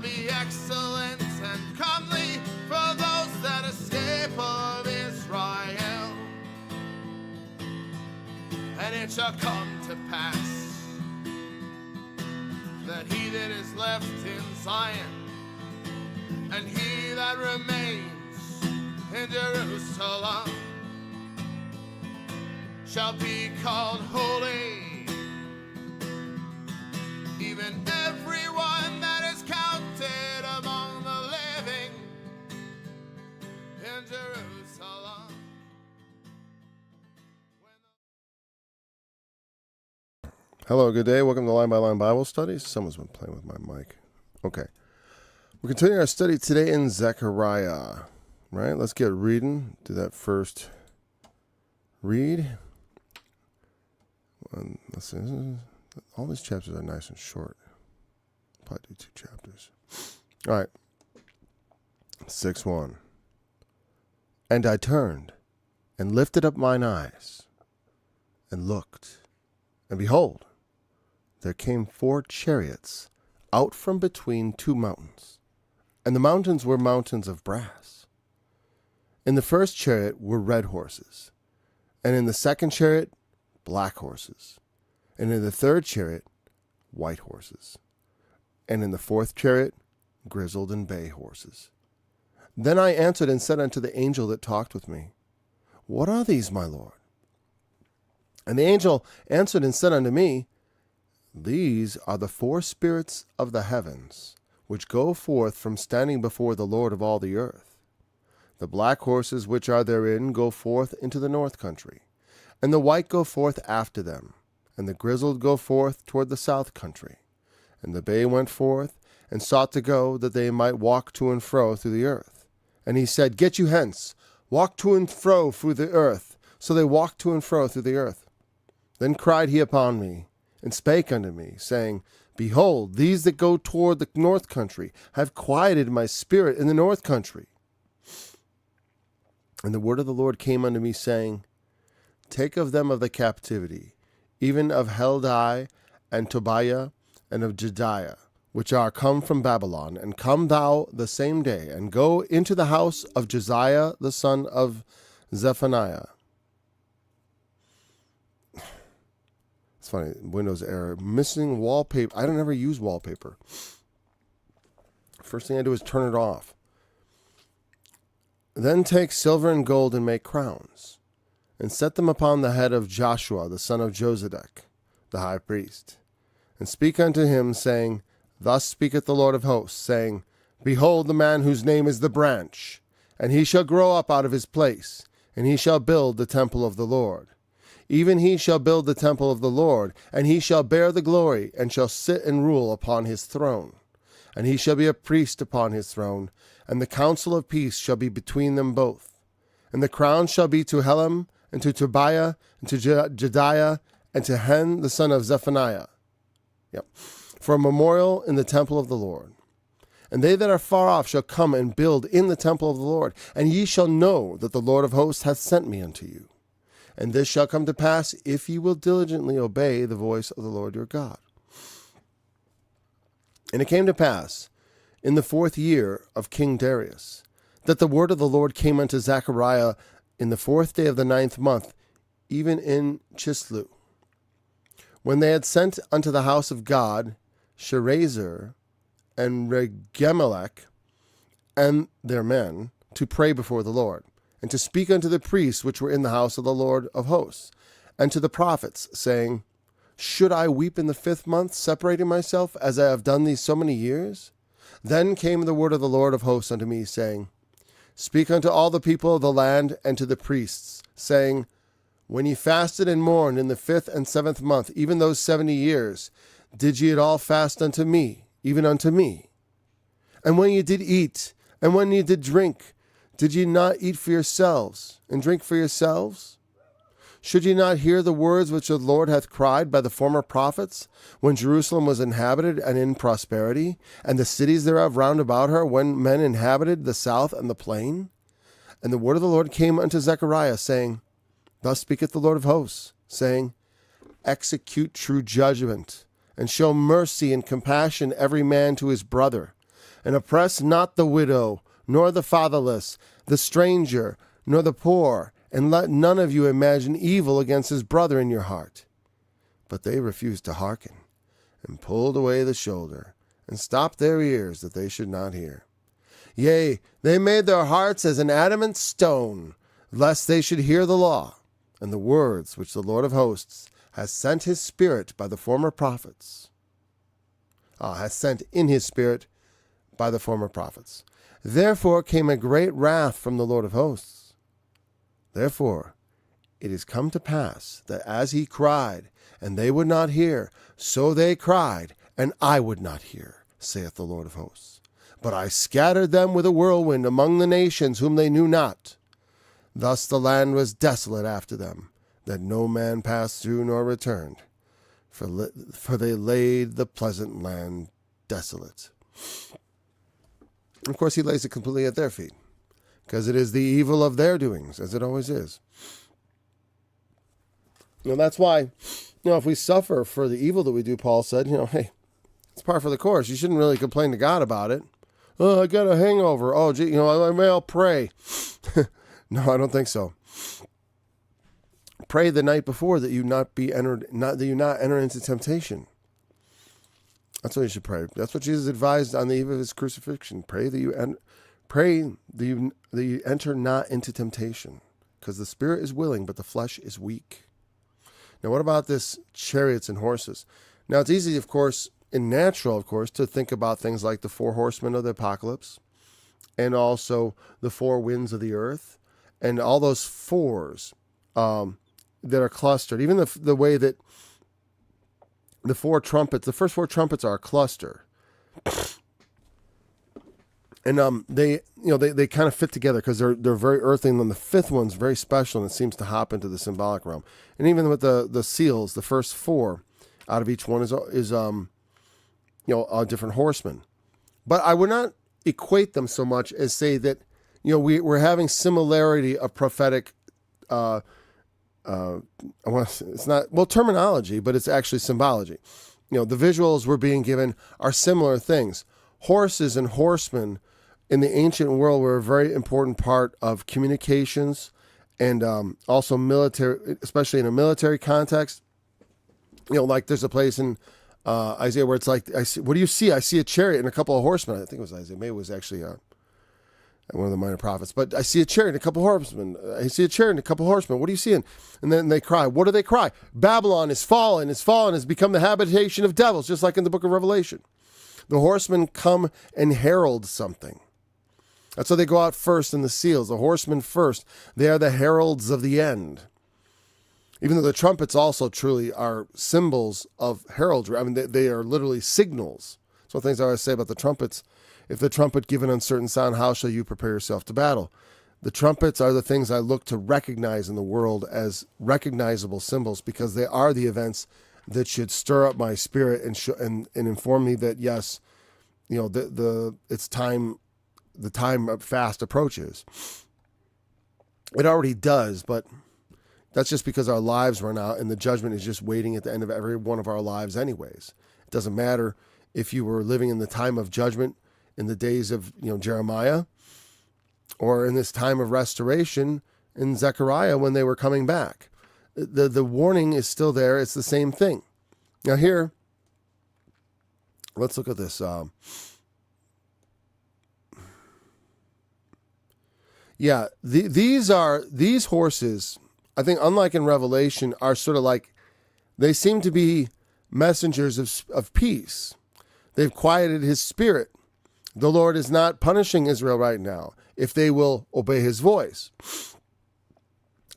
shall be excellent and comely for those that escape of Israel. And it shall come to pass that he that is left in Zion and he that remains in Jerusalem shall be called holy, even everyone that is counted among the living in Jerusalem. Hello, good day. Welcome to Line by Line Bible Studies. Someone's been playing with my mic. Okay. We're continuing our study today in Zechariah. Right? Let's get reading. Do that first read. Let's see. All these chapters are nice and short. Probably do 2 chapters. All right. 6:1. And I turned and lifted up mine eyes and looked, and behold, there came 4 chariots out from between 2 mountains, and the mountains were mountains of brass. In the first chariot were red horses, and in the second chariot black horses, and in the third chariot white horses, and in the fourth chariot grizzled and bay horses. Then I answered and said unto the angel that talked with me, What are these, my Lord? And the angel answered and said unto me, These are the 4 spirits of the heavens, which go forth from standing before the Lord of all the earth. The black horses which are therein go forth into the north country, and the white go forth after them, and the grizzled go forth toward the south country. And the bay went forth, and sought to go, that they might walk to and fro through the earth. And he said, Get you hence, walk to and fro through the earth. So they walked to and fro through the earth. Then cried he upon me, and spake unto me, saying, Behold, these that go toward the north country have quieted my spirit in the north country. And the word of the Lord came unto me, saying, Take of them of the captivity, even of Heldai and Tobiah and of Jediah, which are come from Babylon, and come thou the same day, and go into the house of Josiah the son of Zephaniah. It's funny, Windows error. Missing wallpaper. I don't ever use wallpaper. First thing I do is turn it off. Then take silver and gold and make crowns, and set them upon the head of Joshua the son of Josedek, the high priest. And speak unto him, saying, Thus speaketh the Lord of hosts, saying, Behold the man whose name is the branch, and he shall grow up out of his place, and he shall build the temple of the Lord. Even he shall build the temple of the Lord, and he shall bear the glory, and shall sit and rule upon his throne. And he shall be a priest upon his throne, and the counsel of peace shall be between them both. And the crown shall be to Helem, and to Tobiah, and to Jediah, and to Hen the son of Zephaniah. For a memorial in the temple of the Lord. And they that are far off shall come and build in the temple of the Lord, and ye shall know that the Lord of hosts hath sent me unto you. And this shall come to pass, if ye will diligently obey the voice of the Lord your God. And it came to pass, in the 4th year of King Darius, that the word of the Lord came unto Zechariah in the 4th day of the 9th month, even in Chislu. When they had sent unto the house of God Sherezer and Regemelech and their men to pray before the Lord, and to speak unto the priests which were in the house of the Lord of hosts, and to the prophets, saying, Should I weep in the 5th month, separating myself, as I have done these so many years? Then came the word of the Lord of hosts unto me, saying, Speak unto all the people of the land and to the priests, saying, When ye fasted and mourned in the 5th and 7th month, even those 70 years, did ye at all fast unto me, even unto me? And when ye did eat, and when ye did drink, did ye not eat for yourselves, and drink for yourselves? Should ye not hear the words which the Lord hath cried by the former prophets, when Jerusalem was inhabited and in prosperity, and the cities thereof round about her, when men inhabited the south and the plain? And the word of the Lord came unto Zechariah, saying, Thus speaketh the Lord of hosts, saying, Execute true judgment, and show mercy and compassion every man to his brother, and oppress not the widow, nor the fatherless, the stranger, nor the poor, and let none of you imagine evil against his brother in your heart. But they refused to hearken, and pulled away the shoulder, and stopped their ears that they should not hear. Yea, they made their hearts as an adamant stone, lest they should hear the law, and the words which the Lord of hosts has sent his Spirit by the former prophets. Has sent in his Spirit by the former prophets. Therefore came a great wrath from the Lord of hosts. Therefore it is come to pass that as he cried, and they would not hear, so they cried, and I would not hear, saith the Lord of hosts. But I scattered them with a whirlwind among the nations whom they knew not. Thus the land was desolate after them, that no man passed through nor returned. For they laid the pleasant land desolate. Of course, he lays it completely at their feet, because it is the evil of their doings, as it always is. That's why, if we suffer for the evil that we do, Paul said, hey, it's par for the course. You shouldn't really complain to God about it. Oh, I got a hangover. Oh, gee, I'll pray. No, I don't think so. Pray the night before that you not enter into temptation. That's what you should pray. That's what Jesus advised on the eve of his crucifixion. Pray that you enter not into temptation, because the spirit is willing, but the flesh is weak. Now, what about this chariots and horses? Now, it's easy, of course, and natural, of course, to think about things like the four horsemen of the apocalypse, and also the four winds of the earth, and all those fours that are clustered. Even the way that the four trumpets, the first four trumpets are a cluster. And they kind of fit together because they're very earthly, and then the fifth one's very special, and it seems to hop into the symbolic realm. And even with the seals, the first four out of each one is a different horseman. But I would not equate them so much as say that we're having similarity of prophetic. It's not terminology, but it's actually symbology. The visuals we're being given are similar things. Horses and horsemen in the ancient world were a very important part of communications, and also military, especially in a military context. Like there's a place in Isaiah where it's like, what do you see? I see a chariot and a couple of horsemen. I think it was Isaiah. Maybe it was actually one of the minor prophets. But I see a chariot and a couple of horsemen. I see a chariot and a couple of horsemen. What are you seeing? And then they cry. What do they cry? Babylon is fallen, has become the habitation of devils, just like in the book of Revelation. The horsemen come and herald something. That's why they go out first in the seals. The horsemen first. They are the heralds of the end. Even though the trumpets also truly are symbols of heraldry. I mean, they are literally signals. So things I always say about the trumpets. If the trumpet give an uncertain sound, how shall you prepare yourself to battle? The trumpets are the things I look to recognize in the world as recognizable symbols, because they are the events that should stir up my spirit and inform me that yes, it's time. The time fast approaches. It already does, but that's just because our lives run out, and the judgment is just waiting at the end of every one of our lives anyways. It doesn't matter if you were living in the time of judgment in the days of Jeremiah, or in this time of restoration in Zechariah when they were coming back. The warning is still there. It's the same thing. Now here, let's look at this. These horses, I think, unlike in Revelation, are sort of like, they seem to be messengers of peace. They've quieted his spirit. The Lord is not punishing Israel right now if they will obey his voice.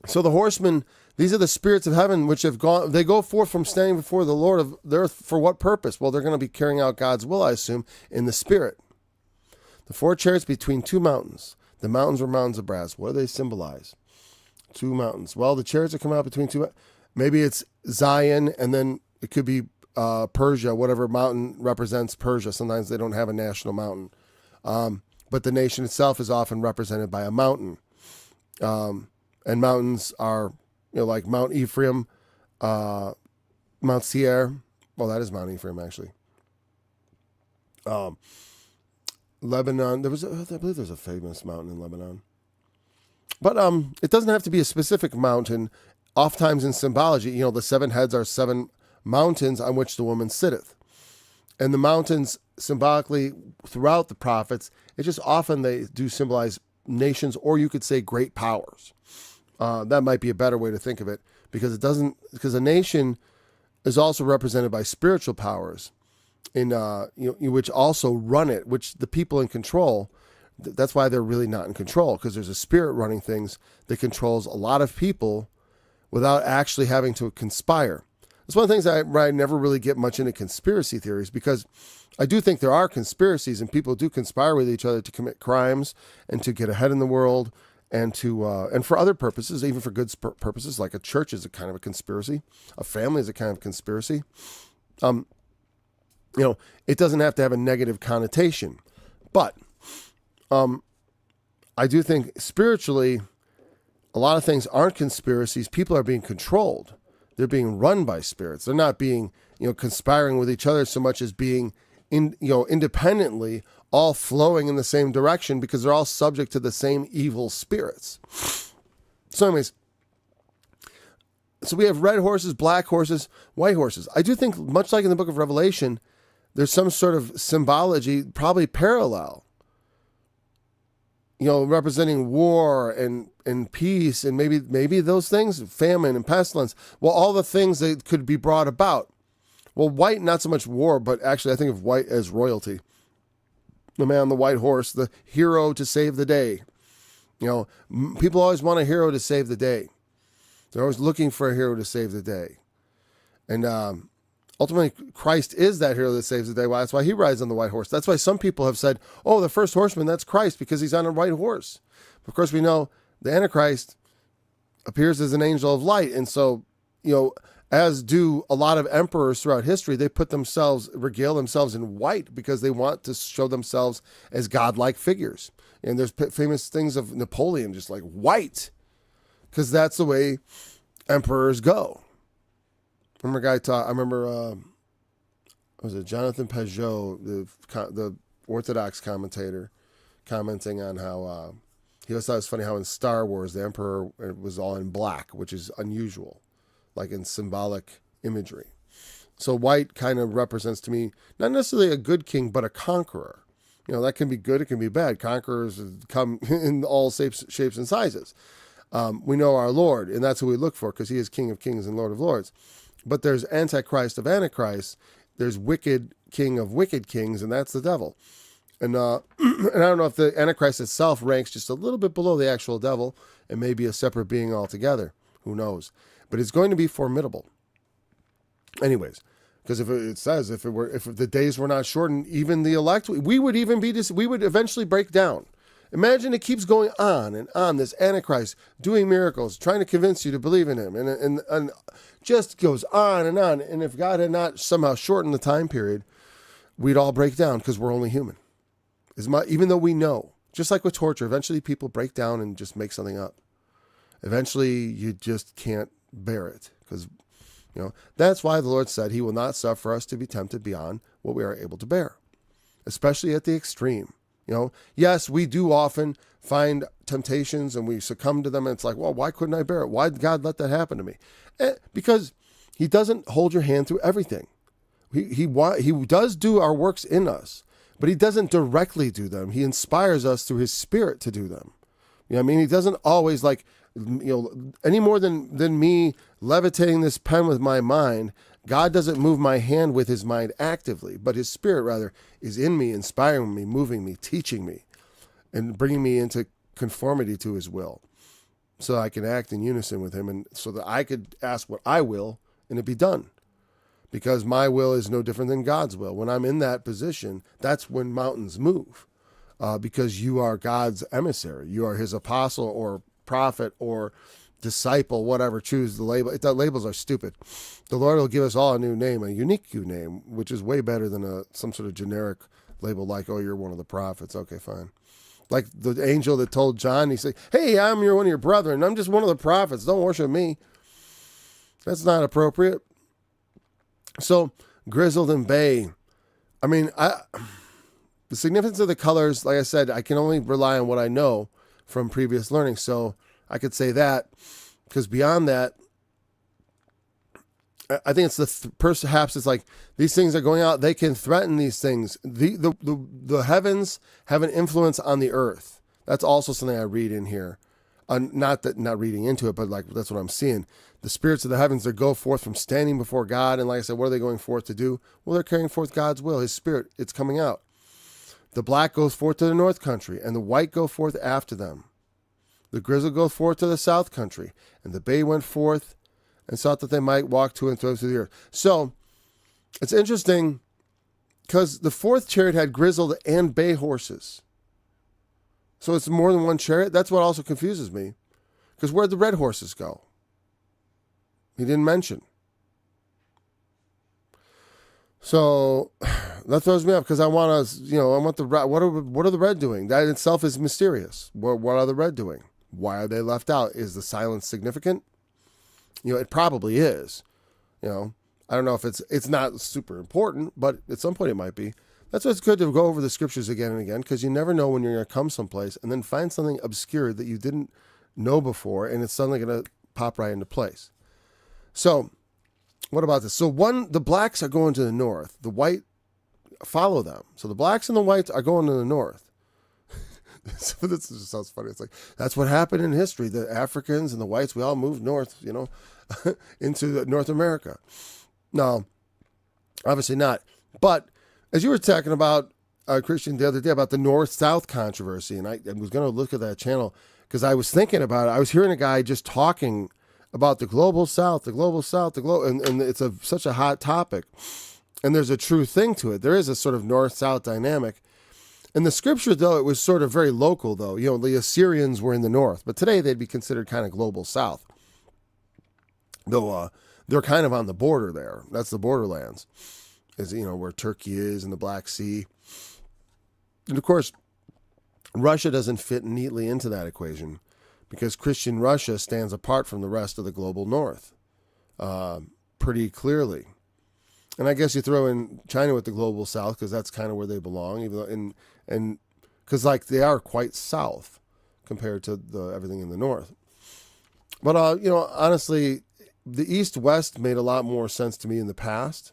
So the horsemen, these are the spirits of heaven which have gone, they go forth from standing before the Lord of the earth. For what purpose? Well, they're going to be carrying out God's will, I assume, in the spirit. The four chariots between two mountains. The mountains were mountains of brass. What do they symbolize? Two mountains. Well, the chariots are coming out between two. Maybe it's Zion, and then it could be Persia, whatever mountain represents Persia. Sometimes they don't have a national mountain. But the nation itself is often represented by a mountain. And mountains are, like Mount Ephraim, Mount Seir. Well, that is Mount Ephraim, actually. Lebanon. I believe there's a famous mountain in Lebanon. But it doesn't have to be a specific mountain. Oftentimes in symbology, the 7 heads are 7 mountains on which the woman sitteth. And the mountains symbolically throughout the prophets, it just often they do symbolize nations, or you could say great powers. That might be a better way to think of it, because a nation is also represented by spiritual powers in which also run it, which the people in control. That's why they're really not in control, because there's a spirit running things that controls a lot of people without actually having to conspire. That's one of the things I never really get much into conspiracy theories, because I do think there are conspiracies and people do conspire with each other to commit crimes and to get ahead in the world and to and for other purposes, even for good purposes, like a church is a kind of a conspiracy, a family is a kind of conspiracy. It doesn't have to have a negative connotation, but I do think spiritually, a lot of things aren't conspiracies. People are being controlled. They're being run by spirits. They're not being, conspiring with each other so much as being, independently, all flowing in the same direction, because they're all subject to the same evil spirits. So anyways, so we have red horses, black horses, white horses. I do think, much like in the book of Revelation, there's some sort of symbology, probably parallel, representing war and peace, and maybe those things, famine and pestilence. Well, all the things that could be brought about. Well, white, not so much war, but actually I think of white as royalty. The man on the white horse, the hero to save the day. People always want a hero to save the day. They're always looking for a hero to save the day. And ultimately, Christ is that hero that saves the day. Well, that's why he rides on the white horse. That's why some people have said, oh, the first horseman, that's Christ, because he's on a white horse. Of course, we know the Antichrist appears as an angel of light. And so, as do a lot of emperors throughout history, they regale themselves in white because they want to show themselves as godlike figures. And there's famous things of Napoleon, just like white, because that's the way emperors go. I remember was it Jonathan Peugeot, the Orthodox commentator, commenting on how he always thought it was funny how in Star Wars the Emperor was all in black, which is unusual, like in symbolic imagery. So white kind of represents to me not necessarily a good king, but a conqueror. That can be good, it can be bad. Conquerors come in all shapes and sizes. We know our Lord, and that's who we look for, because he is King of Kings and Lord of Lords. But there's Antichrist of Antichrist. There's wicked king of wicked kings, and that's the devil. And and I don't know if the Antichrist itself ranks just a little bit below the actual devil and maybe a separate being altogether. Who knows? But it's going to be formidable. Anyways, because if the days were not shortened, even the elect, we would eventually break down. Imagine it keeps going on and on, this Antichrist doing miracles, trying to convince you to believe in him, and just goes on. And if God had not somehow shortened the time period, we'd all break down, because we're only human. Even though we know, just like with torture, eventually people break down and just make something up. Eventually you just can't bear it, because that's why the Lord said he will not suffer us to be tempted beyond what we are able to bear, especially at the extreme. Yes, we do often find temptations and we succumb to them, and it's like, well, why couldn't I bear it? Why did God let that happen to me? Because he doesn't hold your hand through everything. He does do our works in us, but he doesn't directly do them. He inspires us through his Spirit to do them. He doesn't always any more than me levitating this pen with my mind. God doesn't move my hand with his mind actively, but his Spirit rather is in me, inspiring me, moving me, teaching me, and bringing me into conformity to his will, so I can act in unison with him, and so that I could ask what I will and it be done, because my will is no different than God's will. When I'm in that position, that's when mountains move, because you are God's emissary. You are his apostle or prophet or disciple, whatever, choose the label. Labels are stupid. The Lord will give us all a new name, a unique name, which is way better than some sort of generic label like, oh, you're one of the prophets. Okay, fine. Like the angel that told John, he said, hey, I'm one of your brethren. I'm just one of the prophets. Don't worship me. That's not appropriate. So, grizzled and bay. The significance of the colors, like I said, I can only rely on what I know from previous learning. So I could say that, because beyond that, I think it's perhaps it's like these things are going out. They can threaten these things. The heavens have an influence on the earth. That's also something I read in here. Not reading into it, but like that's what I'm seeing. The spirits of the heavens that go forth from standing before God. And like I said, what are they going forth to do? Well, they're carrying forth God's will, his spirit. It's coming out. The black goes forth to the north country, and the white go forth after them. The grizzle goes forth to the south country, and the bay went forth and sought that they might walk to and fro through the earth. So it's interesting because the fourth chariot had grizzled and bay horses. So it's more than one chariot. That's what also confuses me. Because where'd the red horses go? He didn't mention. So that throws me off because I want to, I want the red. What are the red doing? That in itself is mysterious. What are the red doing? Why are they left out? Is the silence significant? It probably is. I don't know if it's not super important, but at some point it might be. That's why it's good to go over the scriptures again and again, because you never know when you're going to come someplace and then find something obscure that you didn't know before, and it's suddenly going to pop right into place. So, what about this? So the blacks are going to the north. The white follow them. So the blacks and the whites are going to the north. So this just sounds funny. It's like, that's what happened in history. The Africans and the whites, we all moved north, into North America. No, obviously not. But as you were talking about, Christian, the other day about the North-South controversy, and I was going to look at that channel because I was thinking about it. I was hearing a guy just talking about the global South, and it's such a hot topic. And there's a true thing to it. There is a sort of North-South dynamic. In the scripture, though, it was sort of very local, though. The Assyrians were in the north, but today they'd be considered kind of global South. Though they're kind of on the border there. That's the borderlands, is where Turkey is and the Black Sea. And of course, Russia doesn't fit neatly into that equation because Christian Russia stands apart from the rest of the global north pretty clearly. And I guess you throw in China with the global south because that's kind of where they belong, even though and because they are quite south compared to everything in the north. But honestly, the east-west made a lot more sense to me in the past.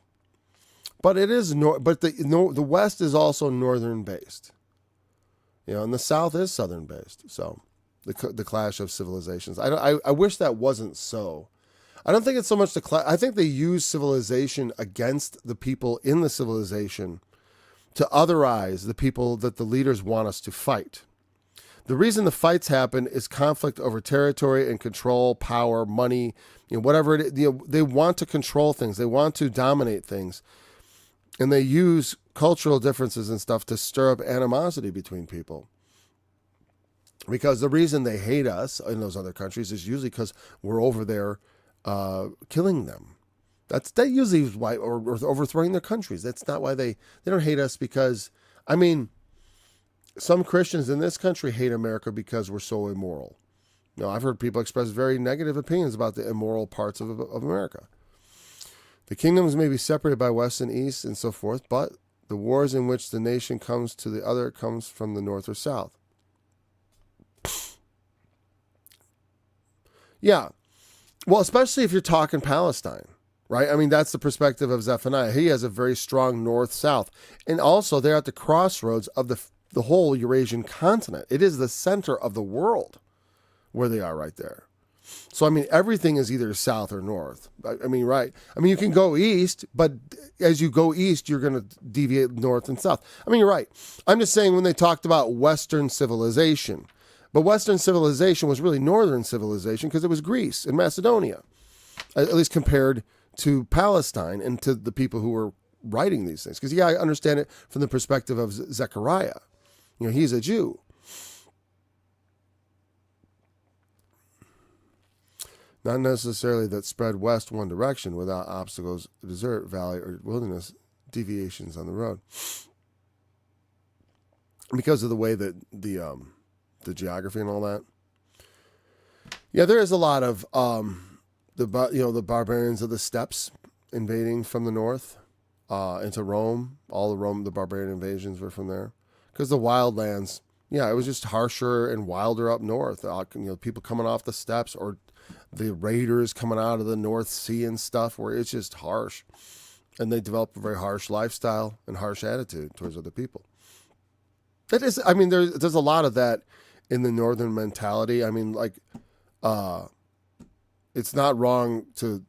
But it is the west is also northern based, and the south is southern based. So the clash of civilizations. I wish that wasn't so. I don't think it's so much the clash. I think they use civilization against the people in the civilization to otherize the people that the leaders want us to fight. The reason the fights happen is conflict over territory and control, power, money, whatever it is. They want to control things. They want to dominate things. And they use cultural differences and stuff to stir up animosity between people. Because the reason they hate us in those other countries is usually because we're over there killing them. That usually is why, or overthrowing their countries. That's not why they don't hate us because, some Christians in this country hate America because we're so immoral. I've heard people express very negative opinions about the immoral parts of America. The kingdoms may be separated by west and east and so forth, but the wars in which the nation comes to the other comes from the north or south. Yeah. Well, especially if you're talking Palestine, right? That's the perspective of Zephaniah. He has a very strong north-south. And also, they're at the crossroads of the whole Eurasian continent. It is the center of the world where they are right there. So, everything is either south or north. Right. You can go east, but as you go east, you're going to deviate north and south. You're right. I'm just saying when they talked about Western civilization, but Western civilization was really Northern civilization because it was Greece and Macedonia, at least compared to Palestine and to the people who were writing these things. Because, I understand it from the perspective of Zechariah. He's a Jew. Not necessarily that spread west one direction without obstacles, desert, valley, or wilderness, deviations on the road. Because of the way that the geography and all that. Yeah, there is a lot of the barbarians of the steppes invading from the north into Rome. All the barbarian invasions were from there. because the wildlands, yeah, it was just harsher and wilder up north. People coming off the steppes, or the raiders coming out of the North Sea and stuff, where it's just harsh. And they develop a very harsh lifestyle and harsh attitude towards other people. That is, I mean, there's a lot of that in the northern mentality. I mean, like, it's not wrong to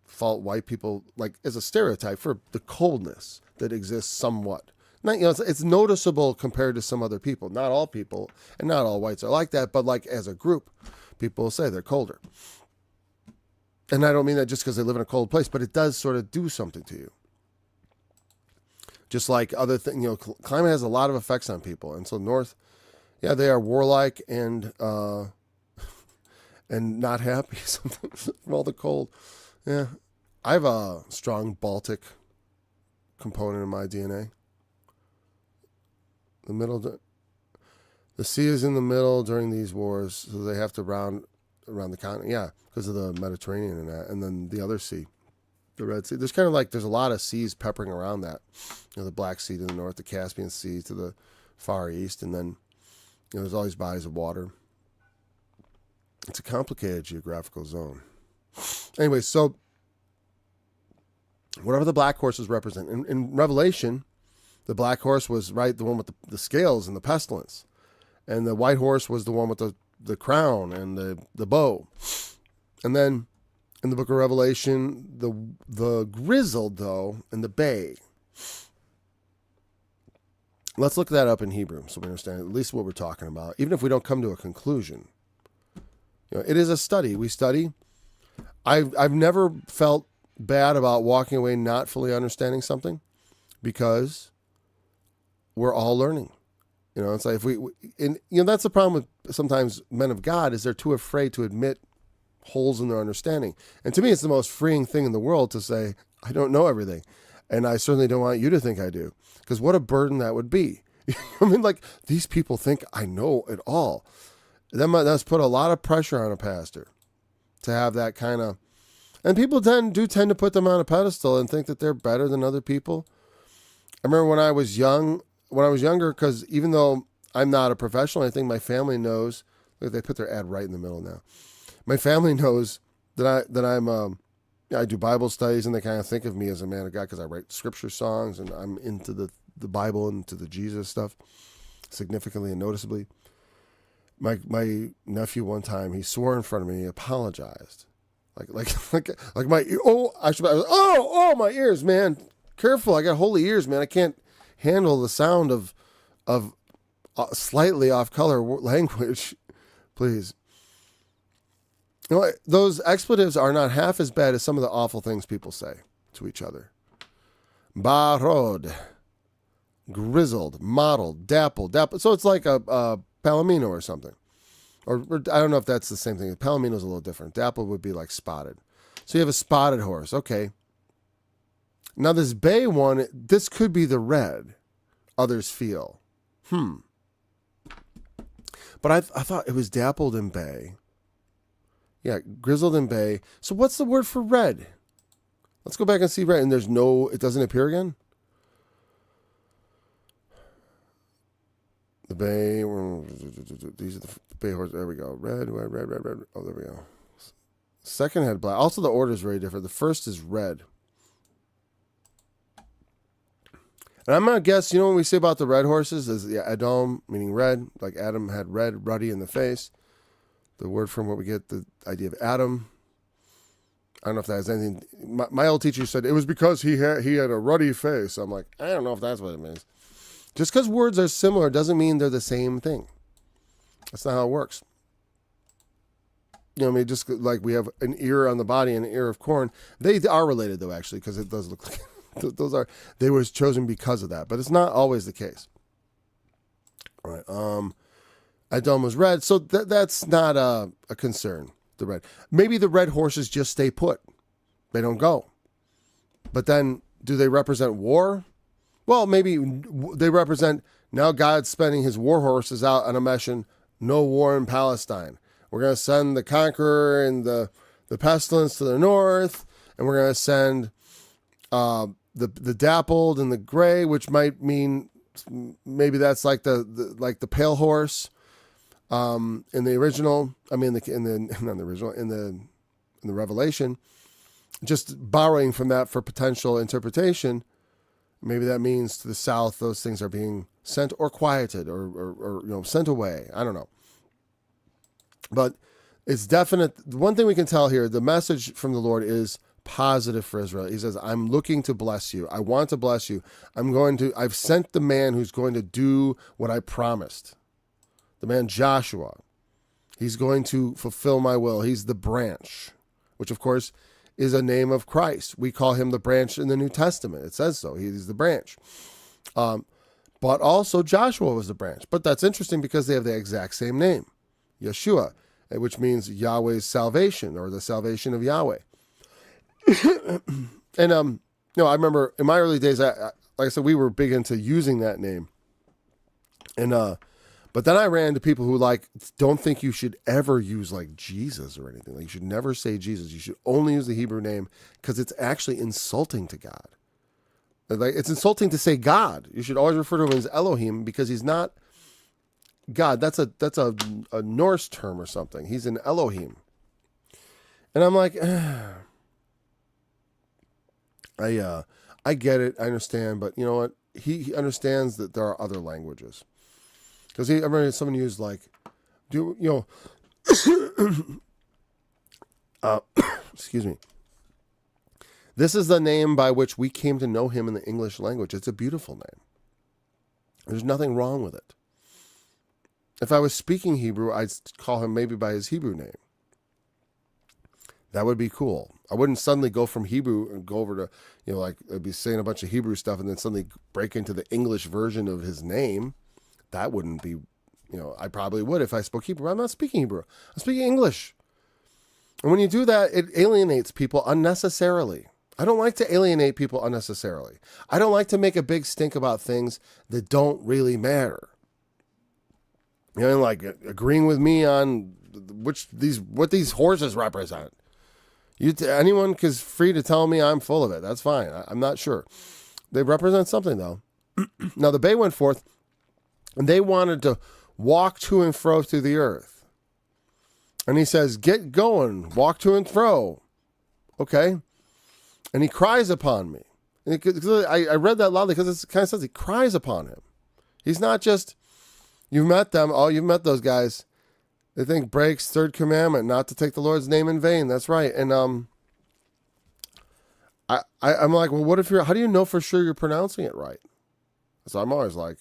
fault white people, like, as a stereotype for the coldness that exists somewhat. Not, it's noticeable compared to some other people. Not all people, and not all whites are like that, but like as a group, people will say they're colder. And I don't mean that just because they live in a cold place, but it does sort of do something to you. Just like other things, climate has a lot of effects on people. And so north, yeah, they are warlike and not happy sometimes from all the cold. Yeah. I have a strong Baltic component in my DNA. The sea is in the middle during these wars, so they have to round around the continent. Yeah, because of the Mediterranean and that. And then the other sea, the Red Sea. There's a lot of seas peppering around that. The Black Sea to the north, the Caspian Sea to the far east, and then there's all these bodies of water. It's a complicated geographical zone. Anyway, so whatever the black horses represent, in Revelation, the black horse was, right, the one with the scales and the pestilence. And the white horse was the one with the crown and the bow. And then in the book of Revelation, the grizzled, though, and the bay. Let's look that up in Hebrew so we understand at least what we're talking about, even if we don't come to a conclusion. It is a study. We study. I've never felt bad about walking away not fully understanding something, because we're all learning. It's like that's the problem with sometimes men of God, is they're too afraid to admit holes in their understanding. And to me, it's the most freeing thing in the world to say, I don't know everything. And I certainly don't want you to think I do, because what a burden that would be. I mean, like, these people think I know it all. That's put a lot of pressure on a pastor to have that kind of, and people tend to put them on a pedestal and think that they're better than other people. I remember when I was younger, because even though I'm not a professional, I think my family knows. Look, they put their ad right in the middle now. My family knows that I do Bible studies, and they kind of think of me as a man of God because I write scripture songs, and I'm into the Bible and to the Jesus stuff significantly and noticeably. My nephew one time, he swore in front of me, and he apologized. Like my my ears, man. Careful, I got holy ears, man. I can't handle the sound of slightly off color language. Please. Those expletives are not half as bad as some of the awful things people say to each other. Barod, grizzled, mottled, dappled. So it's like a palomino or something. Or I don't know if that's the same thing. Palomino's a little different. Dappled would be like spotted. So you have a spotted horse. Okay. Now this bay one, this could be the red. Others feel. But I thought it was dappled and bay. Yeah, grizzled and bay. So what's the word for red? Let's go back and see red. And it doesn't appear again? The bay. These are the bay horses. There we go. Red. Oh, there we go. Second had black. Also, the order is very different. The first is red. And I'm going to guess, what we say about the red horses is Adam, meaning red, like Adam had red, ruddy in the face. The word from what we get, the idea of Adam. I don't know if that has anything. My old teacher said it was because he had a ruddy face. I'm like, I don't know if that's what it means. Just because words are similar doesn't mean they're the same thing. That's not how it works. Just like we have an ear on the body and an ear of corn. They are related, though, actually, because it does look like they was chosen because of that. But it's not always the case. All right. Edom was red, so that's not a concern, the red. Maybe the red horses just stay put. They don't go. But then, do they represent war? Well, maybe they represent, now God's spending his war horses out on a mission, no war in Palestine. We're going to send the conqueror and the pestilence to the north, and we're going to send the dappled and the gray, which might mean maybe that's like the pale horse in the original. I mean, in the Revelation, just borrowing from that for potential interpretation. Maybe that means to the south, those things are being sent or quieted or sent away. I don't know. But it's definite. One thing we can tell here, the message from the Lord is positive for Israel. He says, I'm looking to bless you. I want to bless you. I've sent the man who's going to do what I promised. The man Joshua. He's going to fulfill my will. He's the branch, which of course is a name of Christ. We call him the branch in the New Testament. It says so. He's the branch. But also Joshua was the branch. But that's interesting because they have the exact same name, Yeshua, which means Yahweh's salvation or the salvation of Yahweh. And I remember in my early days, like I said, we were big into using that name. And but then I ran into people who don't think you should ever use like Jesus or anything. Like you should never say Jesus. You should only use the Hebrew name because it's actually insulting to God. Like it's insulting to say God. You should always refer to him as Elohim because he's not God. That's a Norse term or something. He's an Elohim. And I'm like, I get it. I understand. But you know what? He understands that there are other languages. Because I remember someone used excuse me. This is the name by which we came to know him in the English language. It's a beautiful name. There's nothing wrong with it. If I was speaking Hebrew, I'd call him maybe by his Hebrew name. That would be cool. I wouldn't suddenly go from Hebrew and go over to, I'd be saying a bunch of Hebrew stuff and then suddenly break into the English version of his name. That wouldn't be, I probably would if I spoke Hebrew. I'm not speaking Hebrew. I'm speaking English. And when you do that, it alienates people unnecessarily. I don't like to alienate people unnecessarily. I don't like to make a big stink about things that don't really matter. Like agreeing with me on what these horses represent. Anyone is free to tell me I'm full of it. That's fine. I'm not sure. They represent something, though. Now, the Bay went forth, and they wanted to walk to and fro through the earth. And he says, get going, walk to and fro. Okay? And he cries upon me. And I read that loudly because it kind of says he cries upon him. He's not just, you've met them. Oh, you've met those guys. They think breaks third commandment, not to take the Lord's name in vain. That's right. And I'm like, well, how do you know for sure you're pronouncing it right? So I'm always like,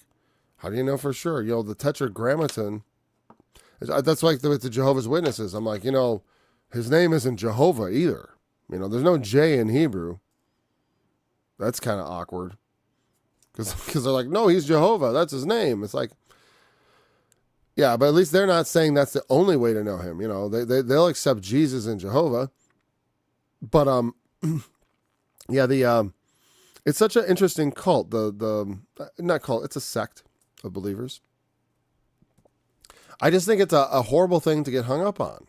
how do you know for sure? The Tetragrammaton, that's like with the Jehovah's Witnesses. I'm like, his name isn't Jehovah either. There's no J in Hebrew. That's kind of awkward. Because they're like, no, he's Jehovah. That's his name. It's like, yeah, but at least they're not saying that's the only way to know him. They'll accept Jesus and Jehovah. But, yeah, it's such an interesting cult. Not cult, it's a sect of believers. I just think it's a horrible thing to get hung up on.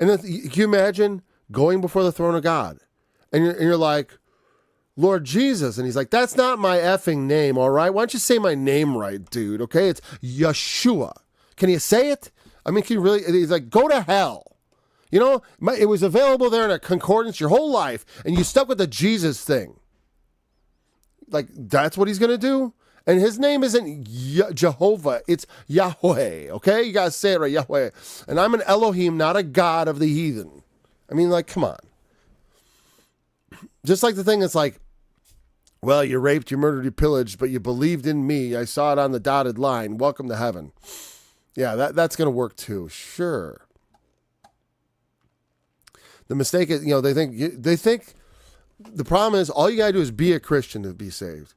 And then, can you imagine going before the throne of God? And you're like, Lord Jesus. And he's like, that's not my effing name, all right? Why don't you say my name right, dude? Okay, it's Yeshua. Can you say it? I mean, can you really? He's like, go to hell. It was available there in a concordance your whole life, and you stuck with the Jesus thing. Like, that's what he's going to do? And his name isn't Jehovah, it's Yahweh, okay? You got to say it right, Yahweh. And I'm an Elohim, not a god of the heathen. I mean, like, come on. Just like the thing that's like, well, you raped, you murdered, you pillaged, but you believed in me. I saw it on the dotted line. Welcome to heaven. Yeah, that's going to work too. Sure. The mistake is, they think the problem is all you got to do is be a Christian to be saved.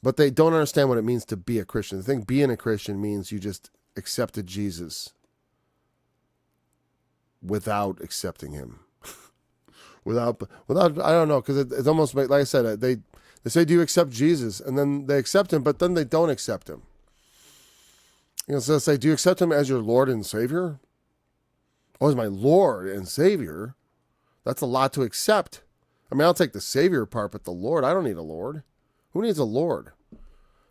But they don't understand what it means to be a Christian. They think being a Christian means you just accepted Jesus without accepting him. without I don't know, because it's almost like I said, they say, do you accept Jesus? And then they accept him, but then they don't accept him. So they say, do you accept him as your Lord and Savior? Oh, as my Lord and Savior? That's a lot to accept. I mean, I'll take the Savior part, but the Lord, I don't need a Lord. Who needs a Lord?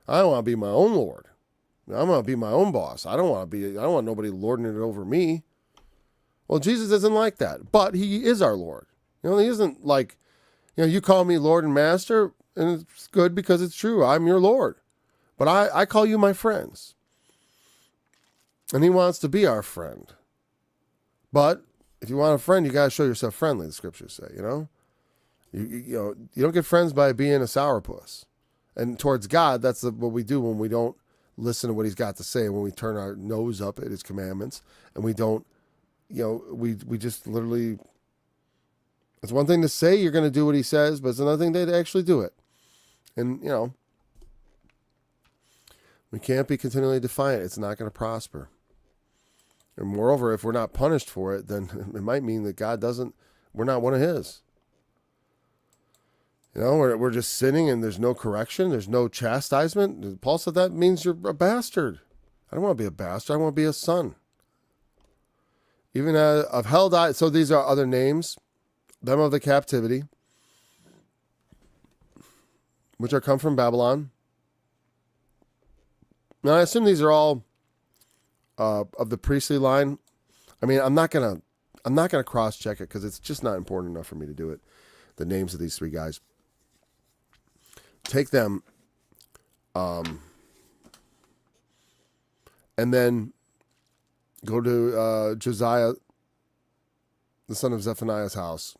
I want to be my own Lord. I'm going to be my own boss. I don't want nobody lording it over me. Well, Jesus isn't like that, but he is our Lord. He isn't like, you call me Lord and Master, and it's good because it's true. I'm your Lord. But I call you my friends. And he wants to be our friend. But if you want a friend, you got to show yourself friendly, the scriptures say, You don't get friends by being a sourpuss. And towards God, that's what we do when we don't listen to what he's got to say, when we turn our nose up at his commandments, and we don't, we just literally, it's one thing to say you're going to do what he says, but it's another thing to actually do it. And, we can't be continually defiant. It's not going to prosper. And moreover, if we're not punished for it, then it might mean that we're not one of his. We're just sinning and there's no correction. There's no chastisement. Paul said that means you're a bastard. I don't want to be a bastard. I want to be a son. Even of hell died. So these are other names. Them of the captivity, which are come from Babylon. Now I assume these are all of the priestly line. I mean, I'm not gonna cross-check it because it's just not important enough for me to do it. The names of these three guys. Take them, and then go to Josiah, the son of Zephaniah's house.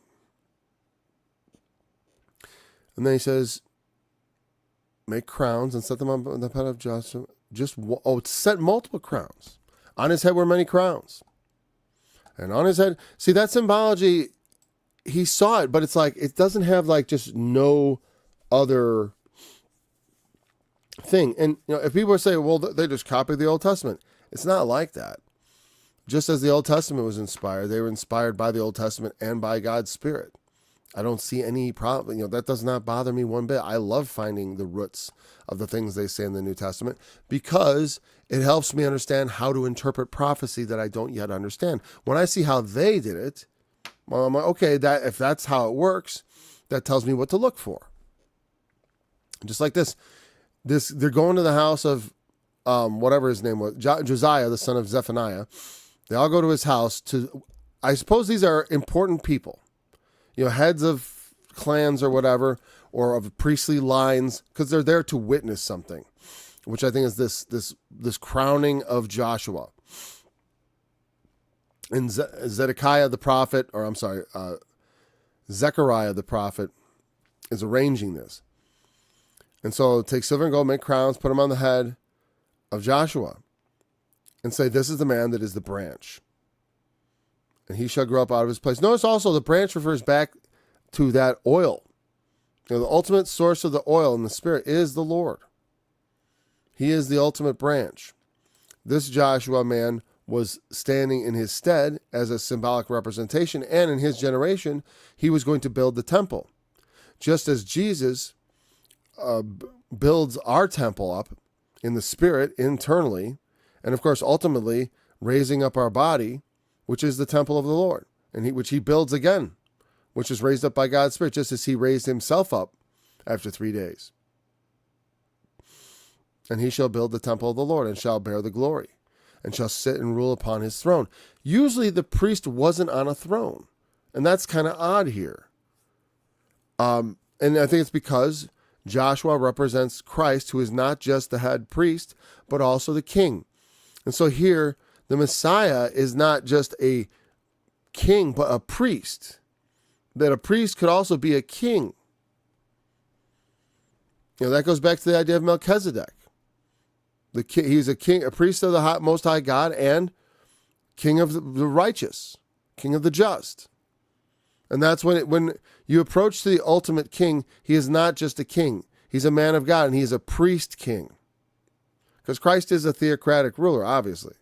And then he says, make crowns and set them on the head of Joshua. Set multiple crowns. On his head were many crowns. And on his head, see, that symbology, he saw it, but it's like, it doesn't have like just no other thing. And, if people say, well, they just copied the Old Testament. It's not like that. Just as the Old Testament was inspired, they were inspired by the Old Testament and by God's Spirit. I don't see any problem. That does not bother me one bit. I love finding the roots of the things they say in the New Testament because it helps me understand how to interpret prophecy that I don't yet understand. When I see how they did it, well, I'm like, okay, if that's how it works, that tells me what to look for. Just like this, they're going to the house of whatever his name was, Josiah, the son of Zephaniah. They all go to his house I suppose these are important people. Heads of clans or whatever, or of priestly lines, because they're there to witness something, which I think is this crowning of Joshua. And Zechariah the prophet is arranging this. And so take silver and gold, make crowns, put them on the head of Joshua, and say, this is the man that is the branch. And he shall grow up out of his place. Notice also the branch refers back to that oil. The ultimate source of the oil in the Spirit is the Lord. He is the ultimate branch. This Joshua man was standing in his stead as a symbolic representation, and in his generation, he was going to build the temple. Just as Jesus builds our temple up in the Spirit internally, and of course, ultimately, raising up our body, which is the temple of the Lord, and which he builds again, which is raised up by God's Spirit, just as he raised himself up after 3 days. And he shall build the temple of the Lord, and shall bear the glory, and shall sit and rule upon his throne. Usually the priest wasn't on a throne, and that's kind of odd here. And I think it's because Joshua represents Christ, who is not just the head priest, but also the king. And so here, the Messiah is not just a king, but a priest. That a priest could also be a king. That goes back to the idea of Melchizedek. He's a king, a priest of the Most High God, and king of the righteous, king of the just. And that's when you approach the ultimate king, he is not just a king. He's a man of God, and he is a priest king. Because Christ is a theocratic ruler, obviously.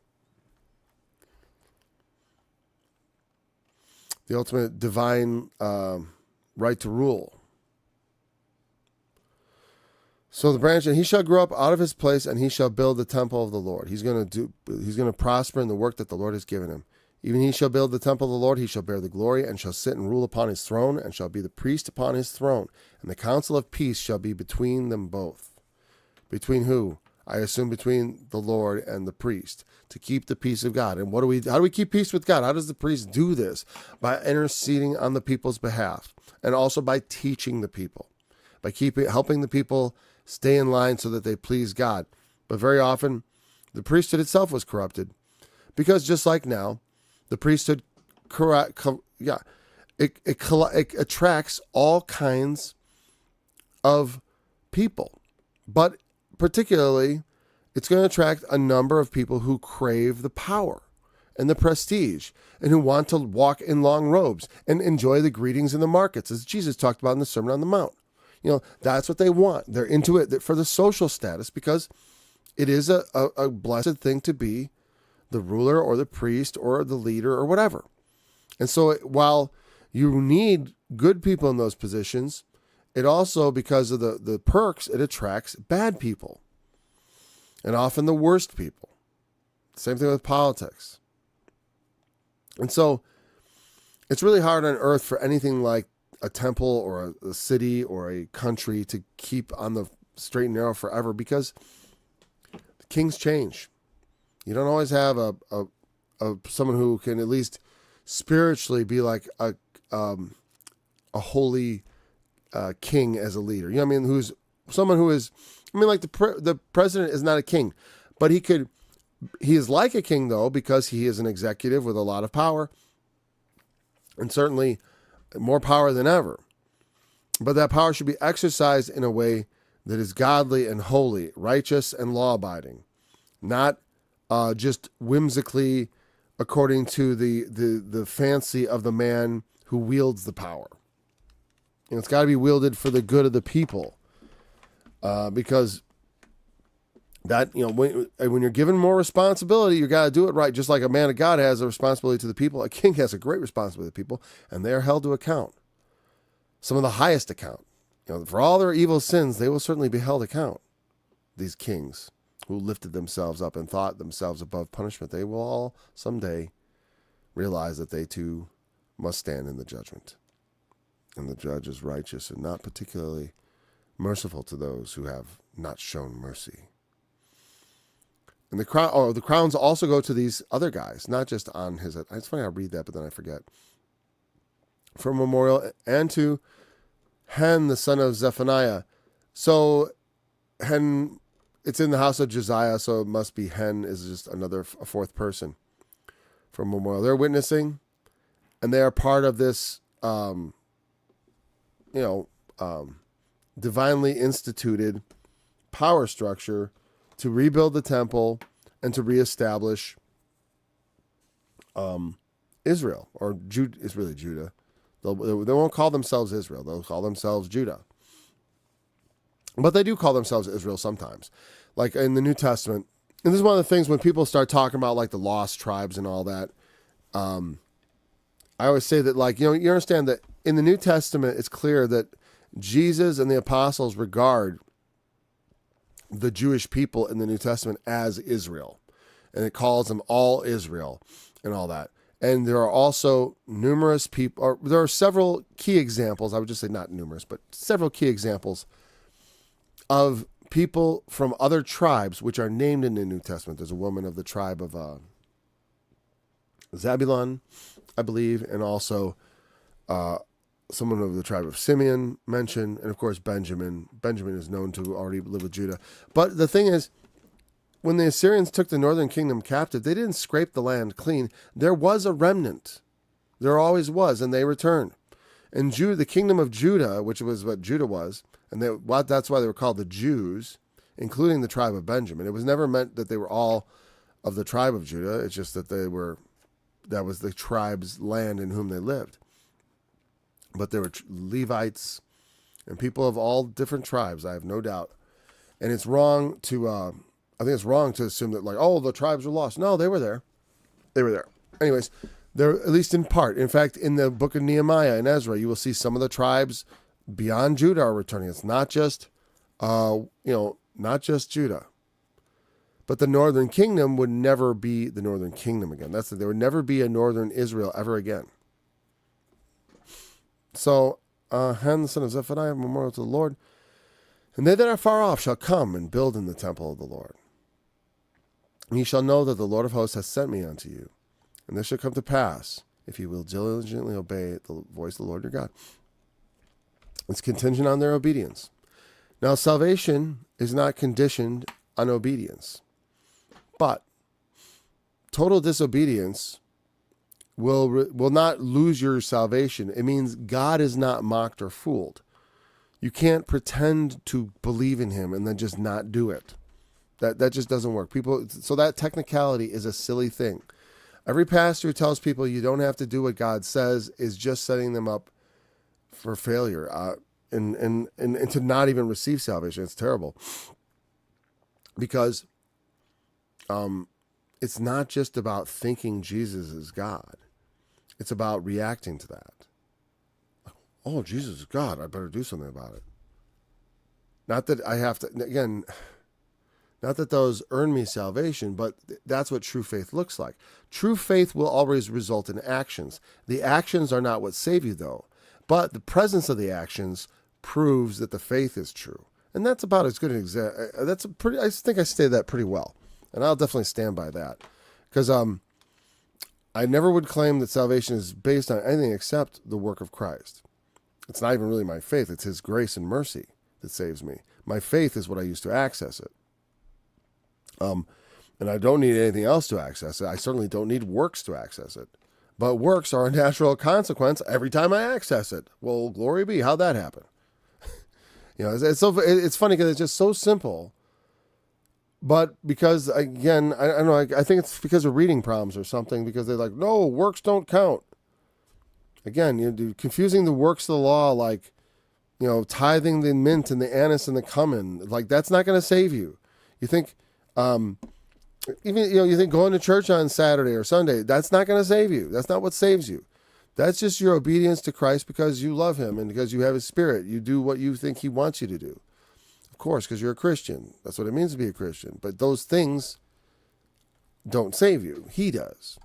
The ultimate divine right to rule. So the branch, and he shall grow up out of his place, and he shall build the temple of the Lord. He's going to prosper in the work that the Lord has given him. Even he shall build the temple of the Lord, he shall bear the glory, and shall sit and rule upon his throne, and shall be the priest upon his throne. And the counsel of peace shall be between them both. Between who? I assume between the Lord and the priest, to keep the peace of God. And how do we keep peace with God? How does the priest do this? By interceding on the people's behalf, and also by teaching the people, by helping the people stay in line so that they please God. But very often, the priesthood itself was corrupted, because just like now, the priesthood it attracts all kinds of people, but particularly, it's going to attract a number of people who crave the power and the prestige, and who want to walk in long robes and enjoy the greetings in the markets, as Jesus talked about in the Sermon on the Mount. That's what they want. They're into it for the social status, because it is a blessed thing to be the ruler or the priest or the leader or whatever. And so while you need good people in those positions, it also, because of the perks, it attracts bad people, and often the worst people. Same thing with politics. And so it's really hard on earth for anything like a temple or a city or a country to keep on the straight and narrow forever, because the kings change. You don't always have a someone who can at least spiritually be like a holy king as a leader. Who's someone who is, like the president is not a king, but he is like a king though, because he is an executive with a lot of power, and certainly more power than ever. But that power should be exercised in a way that is godly and holy, righteous and law-abiding, not just whimsically according to the fancy of the man who wields the power. It's got to be wielded for the good of the people, because that, when you're given more responsibility, you got to do it right. Just like a man of God has a responsibility to the people, a king has a great responsibility to the people, and they are held to account. Some of the highest account. For all their evil sins, they will certainly be held account. These kings who lifted themselves up and thought themselves above punishment, they will all someday realize that they too must stand in the judgment. And the judge is righteous and not particularly merciful to those who have not shown mercy. And the crowns also go to these other guys, not just on his head. It's funny I read that, but then I forget. For a memorial, and to Hen, the son of Zephaniah. So Hen, it's in the house of Josiah, so it must be Hen is just a fourth person for a memorial. They're witnessing, and they are part of this, divinely instituted power structure to rebuild the temple and to reestablish Israel, or Jude is really Judah. They won't call themselves Israel. They'll call themselves Judah. But they do call themselves Israel sometimes. Like in the New Testament. And this is one of the things when people start talking about like the lost tribes and all that. I always say that, you understand that in the New Testament, it's clear that Jesus and the apostles regard the Jewish people in the New Testament as Israel. And it calls them all Israel and all that. And there are also numerous people, or there are several key examples, I would just say not numerous, but several key examples of people from other tribes which are named in the New Testament. There's a woman of the tribe of Zebulun, I believe, and also someone of the tribe of Simeon mentioned, and of course Benjamin. Benjamin is known to already live with Judah. But the thing is, when the Assyrians took the northern kingdom captive, they didn't scrape the land clean. There was a remnant. There always was, and they returned. And the kingdom of Judah, which was what Judah was, and that's why they were called the Jews, including the tribe of Benjamin. It was never meant that they were all of the tribe of Judah. It's just that that was the tribe's land in whom they lived. But there were Levites and people of all different tribes, I have no doubt. And it's wrong to, I think it's wrong to assume that the tribes were lost. No, they were there. They were there. Anyways, they're at least in part. In fact, in the book of Nehemiah and Ezra, you will see some of the tribes beyond Judah are returning. It's not just, not just Judah. But the northern kingdom would never be the northern kingdom again. There would never be a northern Israel ever again. So, Hen, the son of Zephaniah, memorial to the Lord. And they that are far off shall come and build in the temple of the Lord. And ye shall know that the Lord of hosts hath sent me unto you. And this shall come to pass, if ye will diligently obey the voice of the Lord your God. It's contingent on their obedience. Now, salvation is not conditioned on obedience. But total disobedience will not lose your salvation. It means God is not mocked or fooled. You can't pretend to believe in him and then just not do it. That just doesn't work. So that technicality is a silly thing. Every pastor who tells people you don't have to do what God says is just setting them up for failure and to not even receive salvation. It's terrible. Because it's not just about thinking Jesus is God. It's about reacting to that. Oh, Jesus is God. I better do something about it. Not that I have to, again, not that those earn me salvation, but that's what true faith looks like. True faith will always result in actions. The actions are not what save you, though, but the presence of the actions proves that the faith is true. And that's about as good an example. I think I stated that pretty well. And I'll definitely stand by that. Because I never would claim that salvation is based on anything except the work of Christ. It's not even really my faith. It's his grace and mercy that saves me. My faith is what I use to access it. And I don't need anything else to access it. I certainly don't need works to access it. But works are a natural consequence every time I access it. Well, glory be. How'd that happen? It's funny because it's just so simple. But because, again, I don't know, I think it's because of reading problems or something, because they're like, no, works don't count. Again, you're confusing the works of the law, like, tithing the mint and the anise and the cumin. Like, that's not going to save you. You think, you think going to church on Saturday or Sunday, that's not going to save you. That's not what saves you. That's just your obedience to Christ because you love him and because you have his spirit. You do what you think he wants you to do. Of course, because you're a Christian. That's what it means to be a Christian. But those things don't save you. He does.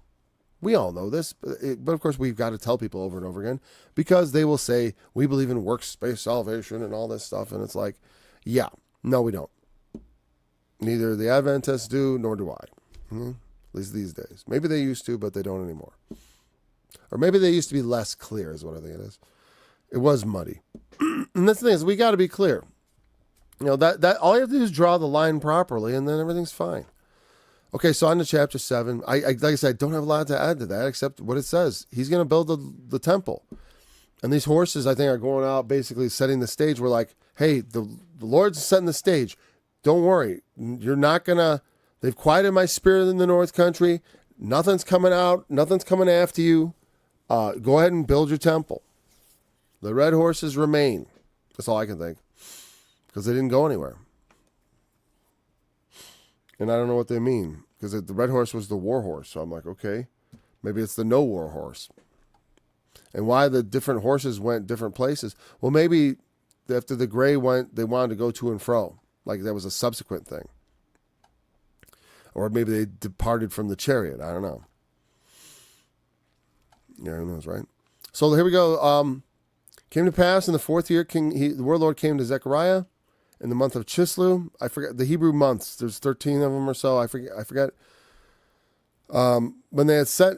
We all know this. But of course, we've got to tell people over and over again because they will say, we believe in works-based salvation and all this stuff. And it's like, yeah, no, we don't. Neither the Adventists do, nor do I. At least these days. Maybe they used to, but they don't anymore. Or maybe they used to be less clear is what I think it is. It was muddy. And that's the thing is, we got to be clear. That all you have to do is draw the line properly, and then everything's fine. Okay, so on to chapter 7. I like I said, I don't have a lot to add to that except what it says. He's going to build the temple. And these horses, I think, are going out basically setting the stage. We're like, hey, the Lord's setting the stage. Don't worry. You're not going to, they've quieted my spirit in the north country. Nothing's coming out. Nothing's coming after you. Go ahead and build your temple. The red horses remain. That's all I can think. Because they didn't go anywhere. And I don't know what they mean. Because the red horse was the war horse. So I'm like, okay, maybe it's the no war horse. And why the different horses went different places. Well, maybe after the gray went, they wanted to go to and fro. Like that was a subsequent thing. Or maybe they departed from the chariot. I don't know. Yeah, who knows, right? So here we go. Came to pass in the 4th year, the warlord came to Zechariah in the month of Chislev. I forget the Hebrew months. There's 13 of them or so. I forget. When they had set,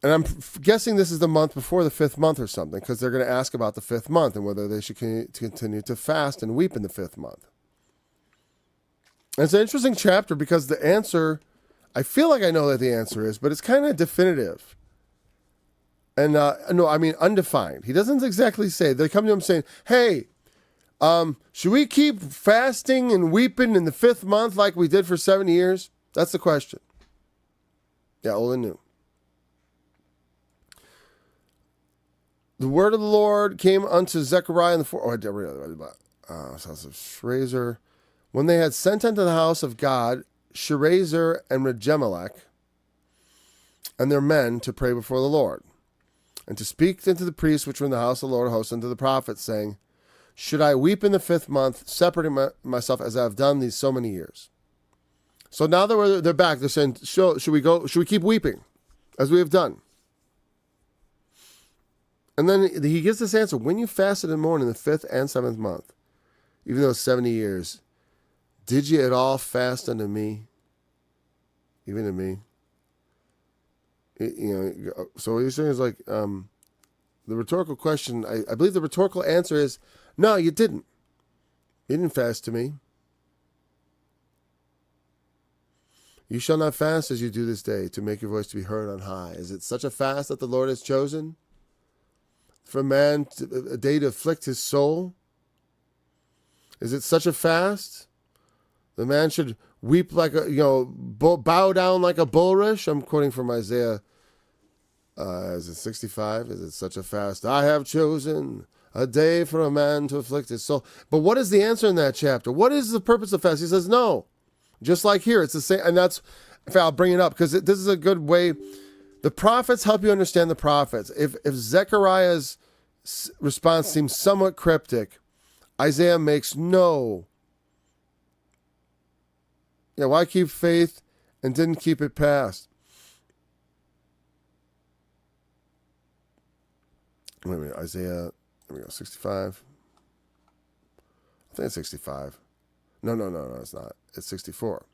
and I'm guessing this is the month before the 5th month or something, because they're going to ask about the 5th month and whether they should continue to fast and weep in the 5th month. And it's an interesting chapter because the answer, I feel like I know that the answer is, but it's kind of definitive. And no, I mean undefined. He doesn't exactly say. They come to him saying, hey, should we keep fasting and weeping in the 5th month like we did for 7 years? That's the question. Yeah, old and new. The word of the Lord came unto Zechariah in the house of Shrazer. When they had sent unto the house of God Shrazer and Regemelech and their men to pray before the Lord, and to speak unto the priests which were in the house of the Lord of hosts, and to the prophets, saying, should I weep in the 5th month, separating myself as I have done these so many years? So now that they're back, they're saying, should we keep weeping as we have done? And then he gives this answer, when you fasted and mourned in the 5th and 7th month, even though 70 years, did ye at all fast unto me? Even to me? So what you're saying is like, the rhetorical question, I believe the rhetorical answer is, no, you didn't. You didn't fast to me. You shall not fast as you do this day, to make your voice to be heard on high. Is it such a fast that the Lord has chosen? For a day to afflict his soul? Is it such a fast? The man should weep like bow down like a bulrush? I'm quoting from Isaiah, is it 65? Is it such a fast? I have chosen a day for a man to afflict his soul. But what is the answer in that chapter? What is the purpose of fast? He says, no. Just like here, it's the same. And that's, if I'll bring it up, because this is a good way. The prophets help you understand the prophets. If Zechariah's response seems somewhat cryptic, Isaiah makes no. Why keep faith and didn't keep it past? Wait a minute, Isaiah, there we go, 65. I think it's 65. No, it's not. It's 64.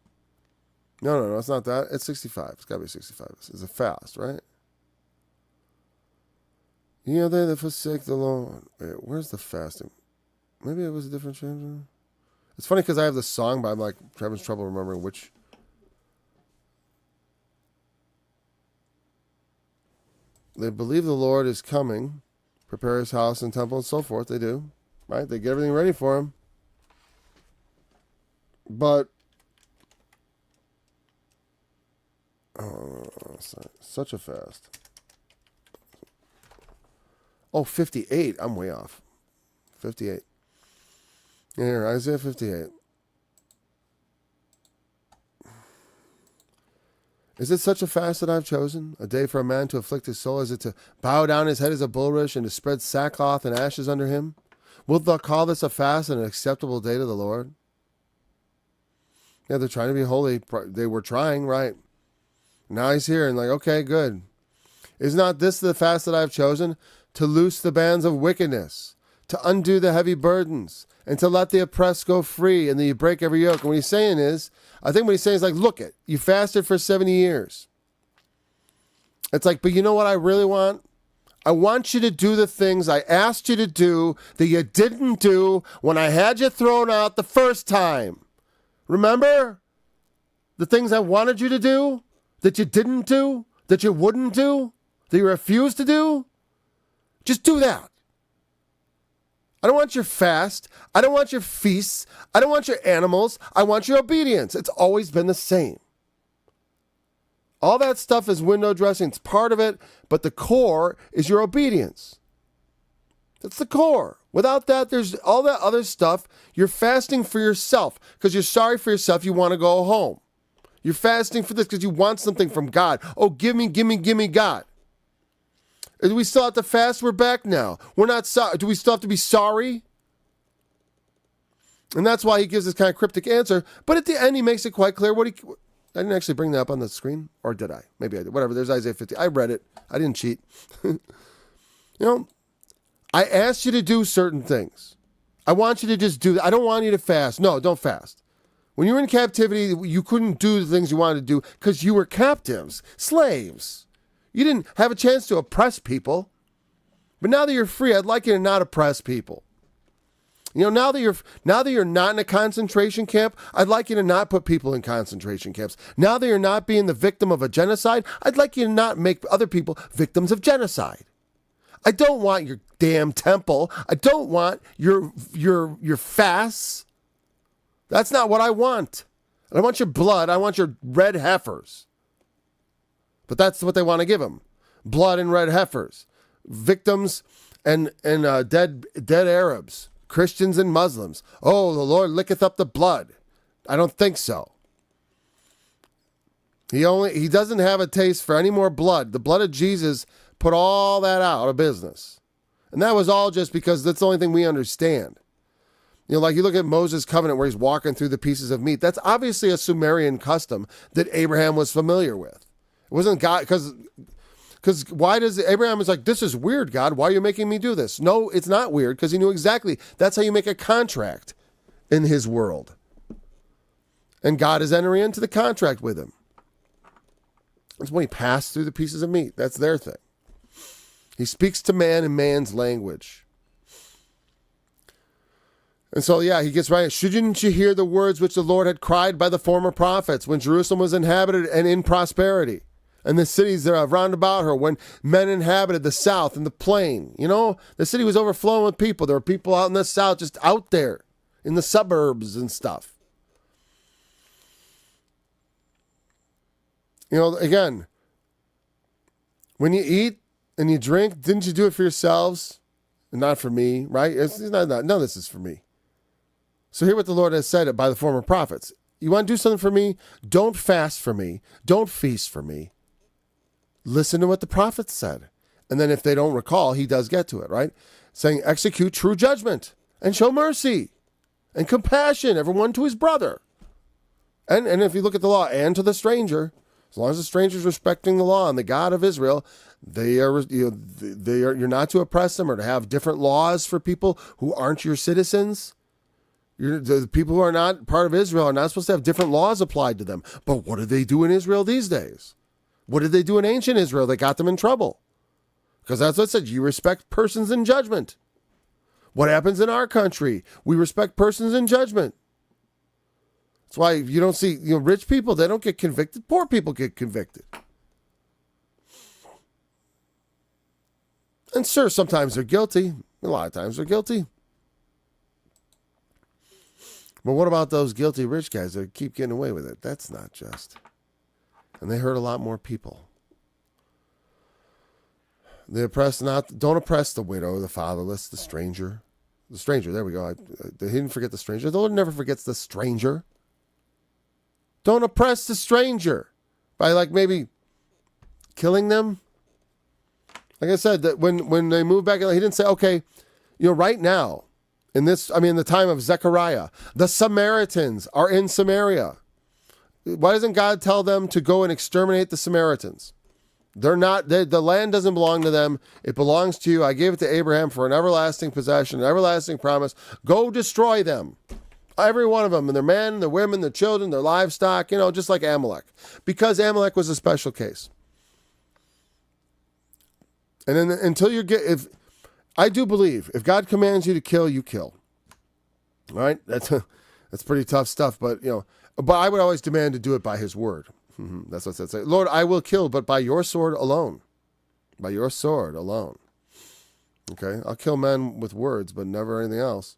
No, it's not that. It's 65. It's got to be 65. It's a fast, right? They that forsake the Lord. Wait, where's the fasting? Maybe it was a different translation. It's funny because I have the song, but I'm like having trouble remembering which. They believe the Lord is coming, prepare his house and temple and so forth. They do, right? They get everything ready for him. But, such a fast. 58. I'm way off. 58. Here, Isaiah 58. Is it such a fast that I've chosen? A day for a man to afflict his soul? Is it to bow down his head as a bulrush and to spread sackcloth and ashes under him? Wilt thou call this a fast and an acceptable day to the Lord? Yeah, they're trying to be holy. They were trying, right? Now he's here and like, okay, good. Is not this the fast that I've chosen? To loose the bands of wickedness, to undo the heavy burdens, and to let the oppressed go free, and that you break every yoke. And what he's saying is, I think what he's saying is like, look it, you fasted for 70 years. It's like, but you know what I really want? I want you to do the things I asked you to do that you didn't do when I had you thrown out the first time. Remember? The things I wanted you to do that you didn't do, that you wouldn't do, that you refused to do? Just do that. I don't want your fast. I don't want your feasts. I don't want your animals. I want your obedience. It's always been the same. All that stuff is window dressing. It's part of it, but the core is your obedience. That's the core. Without that, there's all that other stuff. You're fasting for yourself because you're sorry for yourself. You want to go home. You're fasting for this because you want something from God. Oh, give me, God. Do we still have to fast? We're back now. We're not sorry. Do we still have to be sorry? And that's why he gives this kind of cryptic answer. But at the end, he makes it quite clear what he... I didn't actually bring that up on the screen. Or did I? Maybe I did. Whatever. There's Isaiah 50. I read it. I didn't cheat. I asked you to do certain things. I want you to just do that. I don't want you to fast. No, don't fast. When you were in captivity, you couldn't do the things you wanted to do because you were captives, slaves. You didn't have a chance to oppress people. But now that you're free, I'd like you to not oppress people. Now that you're not in a concentration camp, I'd like you to not put people in concentration camps. Now that you're not being the victim of a genocide, I'd like you to not make other people victims of genocide. I don't want your damn temple. I don't want your fasts. That's not what I want. I don't want your blood. I want your red heifers. But that's what they want to give them. Blood and red heifers. Victims and dead Arabs. Christians and Muslims. Oh, the Lord licketh up the blood. I don't think so. He doesn't have a taste for any more blood. The blood of Jesus put all that out of business. And that was all just because that's the only thing we understand. Like you look at Moses' covenant where he's walking through the pieces of meat. That's obviously a Sumerian custom that Abraham was familiar with. It wasn't God, because why does Abraham is like, this is weird, God. Why are you making me do this? No, it's not weird because he knew exactly. That's how you make a contract. in his world. And God is entering into the contract with him. That's when he passed through the pieces of meat. That's their thing. He speaks to man in man's language. And so, yeah, he gets right. Shouldn't you hear the words which the Lord had cried by the former prophets when Jerusalem was inhabited and in prosperity? And the cities that are round about her, when men inhabited the south and the plain. You know, the city was overflowing with people. There were people out in the south, just out there in the suburbs and stuff. You know, again, when you eat and you drink, didn't you do it for yourselves? And not for me, right? It's not, no, this is for me. So hear what the Lord has said by the former prophets. You want to do something for me? Don't fast for me. Don't feast for me. Listen to what the prophets said. And then if they don't recall, he does get to it, right? Saying, execute true judgment and show mercy and compassion, everyone to his brother. And if you look at the law, and to the stranger, as long as the stranger is respecting the law and the God of Israel, you're not to oppress them or to have different laws for people who aren't your citizens. The people who are not part of Israel are not supposed to have different laws applied to them. But what do they do in Israel these days? What did they do in ancient Israel that got them in trouble? Because that's what it said. You respect persons in judgment. What happens in our country? We respect persons in judgment. That's why you don't see, rich people, they don't get convicted. Poor people get convicted. And sure, sometimes they're guilty. A lot of times they're guilty. But what about those guilty rich guys that keep getting away with it? That's not just. And they hurt a lot more people. They don't oppress the widow, the fatherless, the stranger. The stranger, there we go. He didn't forget the stranger. The Lord never forgets the stranger. Don't oppress the stranger by maybe killing them. Like I said, that when they moved back, he didn't say, okay, right now, in the time of Zechariah, the Samaritans are in Samaria. Why doesn't God tell them to go and exterminate the Samaritans? The land doesn't belong to them. It belongs to you. I gave it to Abraham for an everlasting possession, an everlasting promise. Go destroy them. Every one of them, and their men, their women, their children, their livestock, just like Amalek. Because Amalek was a special case. And then until I do believe, if God commands you to kill, you kill. All right? That's pretty tough stuff, but I would always demand to do it by his word. That's what it says. Lord, I will kill, but by your sword alone. By your sword alone. Okay? I'll kill men with words, but never anything else.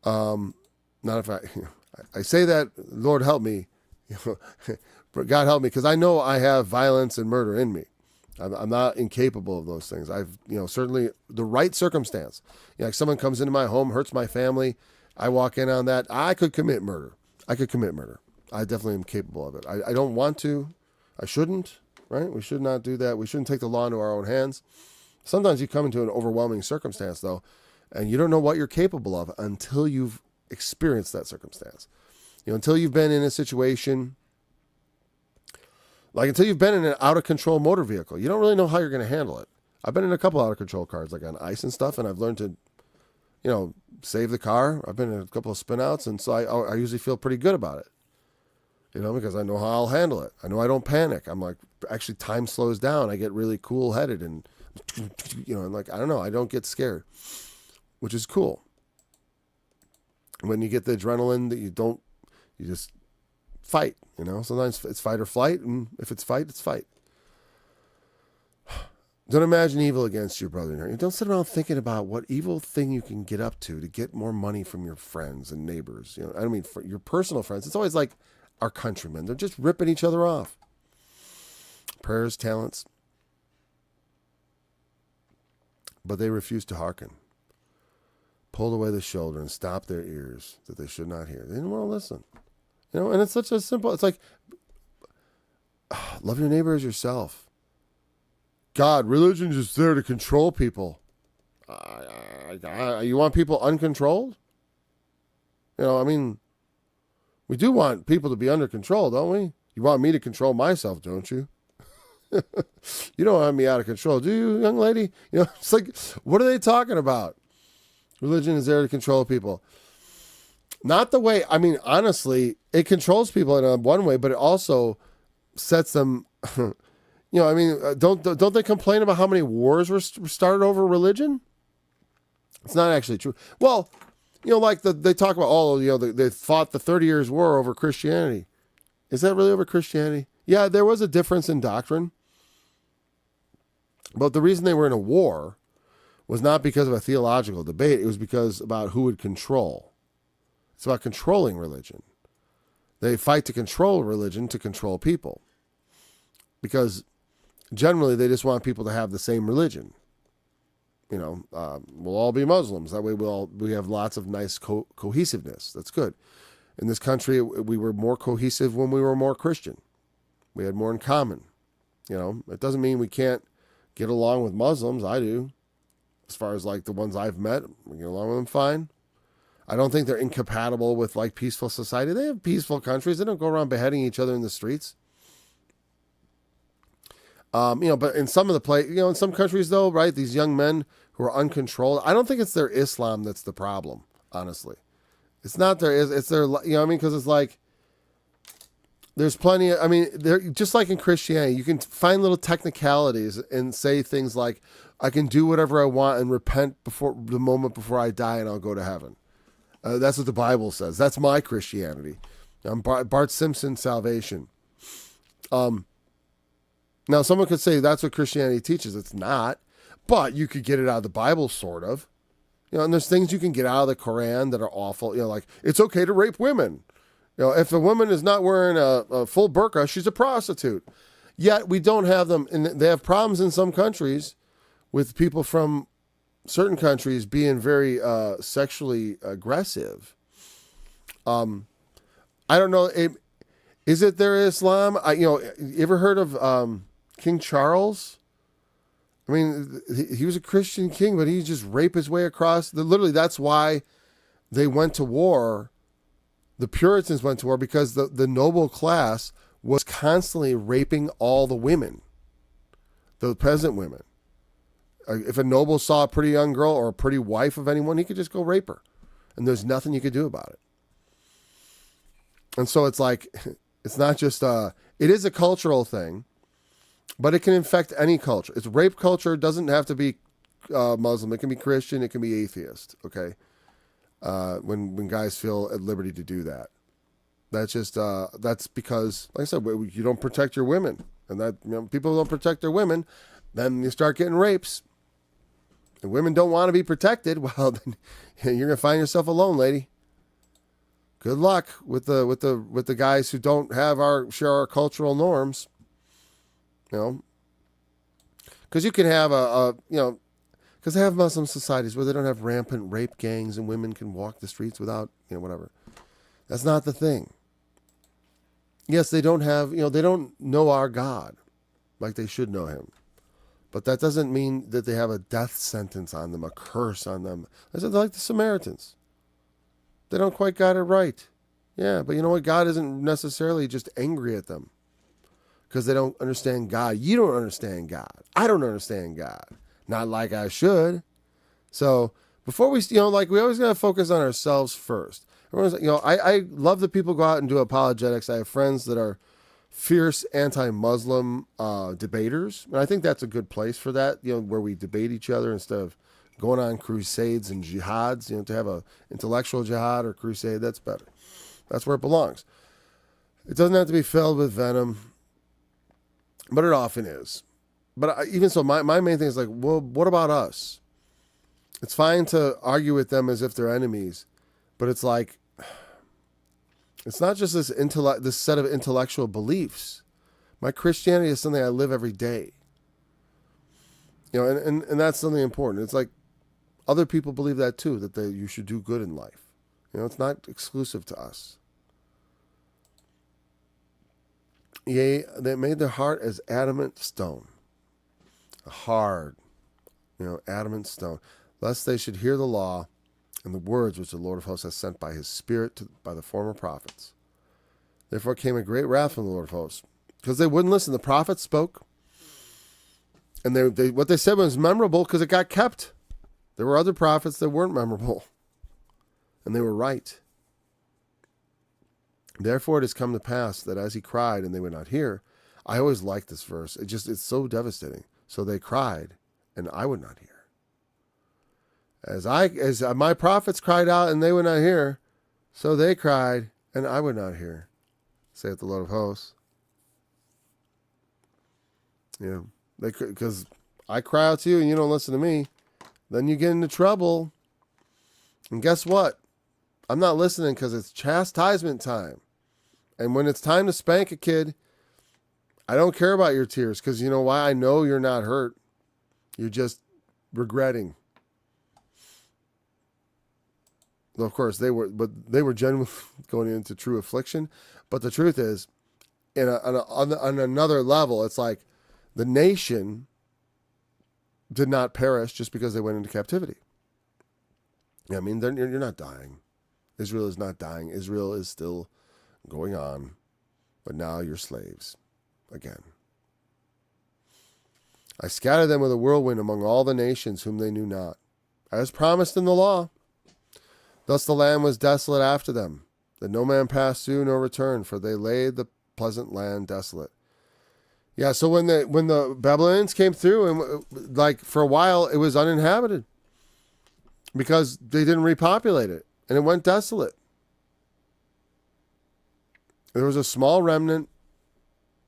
Not if I say that, Lord help me. God help me, because I know I have violence and murder in me. I'm not incapable of those things. I've, certainly the right circumstance. Like someone comes into my home, hurts my family. I walk in on that. I could commit murder. I definitely am capable of it. I don't want to. I shouldn't, right? We should not do that. We shouldn't take the law into our own hands. Sometimes you come into an overwhelming circumstance, though, and you don't know what you're capable of until you've experienced that circumstance. Until you've been in a situation, until you've been in an out-of-control motor vehicle, you don't really know how you're going to handle it. I've been in a couple out-of-control cars, like on ice and stuff, and I've learned to, save the car. I've been in a couple of spin-outs, and so I usually feel pretty good about it, because I know how I'll handle it. I know I don't panic. I'm actually time slows down. I get really cool-headed, and, I don't know, I don't get scared, which is cool. When you get the adrenaline that you just fight, sometimes it's fight or flight, and if it's fight, it's fight. Don't imagine evil against your brother. Don't sit around thinking about what evil thing you can get up to get more money from your friends and neighbors. I don't mean for your personal friends. It's always like our countrymen. They're just ripping each other off. Prayers, talents. But they refuse to hearken. Pulled away the shoulder and stopped their ears that they should not hear. They didn't want to listen. And it's such a simple, it's like, love your neighbor as yourself. God, religion is just there to control people. You want people uncontrolled? We do want people to be under control, don't we? You want me to control myself, don't you? You don't want me out of control, do you, young lady? It's like, what are they talking about? Religion is there to control people. Not the way, I mean, honestly, it controls people in a one way, but it also sets them, I mean, don't they complain about how many wars were started over religion? It's not actually true. Well, like they talk about, they fought the 30 Years' War over Christianity. Is that really over Christianity? Yeah, there was a difference in doctrine. But the reason they were in a war was not because of a theological debate. It was because about who would control. It's about controlling religion. They fight to control religion to control people. Because generally they just want people to have the same religion. We'll all be Muslims. That way we have lots of nice cohesiveness. That's good. In this country, we were more cohesive when we were more Christian. We had more in common. It doesn't mean we can't get along with Muslims. I do. As far as like the ones I've met, we get along with them fine. I don't think they're incompatible with like peaceful society. They have peaceful countries. They don't go around beheading each other in the streets. But in some of the in some countries though, right, these young men who are uncontrolled, I don't think it's their Islam that's the problem, honestly. It's not it's their, because it's like, there's plenty of, they're just like in Christianity, you can find little technicalities and say things like, I can do whatever I want and repent before the moment before I die and I'll go to heaven. That's what the Bible says. That's my Christianity. I'm Bart Simpson's salvation. Now, someone could say that's what Christianity teaches. It's not. But you could get it out of the Bible, sort of. And there's things you can get out of the Quran that are awful. Like, it's okay to rape women. If a woman is not wearing a full burqa, she's a prostitute. Yet, we don't have them. And they have problems in some countries with people from certain countries being very sexually aggressive. I don't know. Is it their Islam? You ever heard of King Charles? He was a Christian king, but he just raped his way across. Literally, that's why they went to war. The Puritans went to war because the noble class was constantly raping all the women, the peasant women. If a noble saw a pretty young girl or a pretty wife of anyone, he could just go rape her. And there's nothing you could do about it. And so it's like, it's not just it is a cultural thing, but it can infect any culture. It's rape culture. It doesn't have to be Muslim. It can be Christian. It can be atheist. Okay. When guys feel at liberty to do that, that's just, that's because, like I said, you don't protect your women, and that, people don't protect their women. Then you start getting rapes, and women don't want to be protected. Well, then you're going to find yourself alone, lady. Good luck with the guys who don't share our cultural norms. Because you can have because they have Muslim societies where they don't have rampant rape gangs and women can walk the streets without, whatever. That's not the thing. Yes, they don't have, they don't know our God like they should know him. But that doesn't mean that they have a death sentence on them, a curse on them. I said they're like the Samaritans. They don't quite got it right. Yeah, but you know what? God isn't necessarily just angry at them because they don't understand God. You don't understand God. I don't understand God. Not like I should. So before we, we always got to focus on ourselves first. I love that people go out and do apologetics. I have friends that are fierce anti-Muslim debaters. And I think that's a good place for that, where we debate each other instead of going on crusades and jihads, to have a intellectual jihad or crusade. That's better. That's where it belongs. It doesn't have to be filled with venom, but it often is. But even so, my main thing is like, well, what about us? It's fine to argue with them as if they're enemies, but it's like, it's not just this set of intellectual beliefs. My Christianity is something I live every day. And that's something important. It's like other people believe that too, that you should do good in life. It's not exclusive to us. Yea, they made their heart as adamant stone. Hard, adamant stone, lest they should hear the law and the words which the Lord of hosts has sent by his Spirit by the former prophets. Therefore came a great wrath from the Lord of hosts, because they wouldn't listen. The prophets spoke, and what they said was memorable because it got kept. There were other prophets that weren't memorable, and they were right. Therefore it has come to pass that as he cried and they would not hear. I always like this verse. It's so devastating. So they cried and I would not hear. As my prophets cried out and they would not hear, so they cried and I would not hear, saith the Lord of hosts. Yeah, because I cry out to you and you don't listen to me, then you get into trouble. And guess what? I'm not listening because it's chastisement time. And when it's time to spank a kid, I don't care about your tears because you know why? I know you're not hurt. You're just regretting. Well, of course, they were genuinely going into true affliction. But the truth is, on another level, it's like the nation did not perish just because they went into captivity. I mean, you're not dying. Israel is not dying. Israel is still going on. But now you're slaves again. I scattered them with a whirlwind among all the nations whom they knew not, as promised in the law. Thus the land was desolate after them, that no man passed through nor returned, for they laid the pleasant land desolate. Yeah, so when the Babylonians came through, and like for a while it was uninhabited because they didn't repopulate it, and it went desolate. There was a small remnant.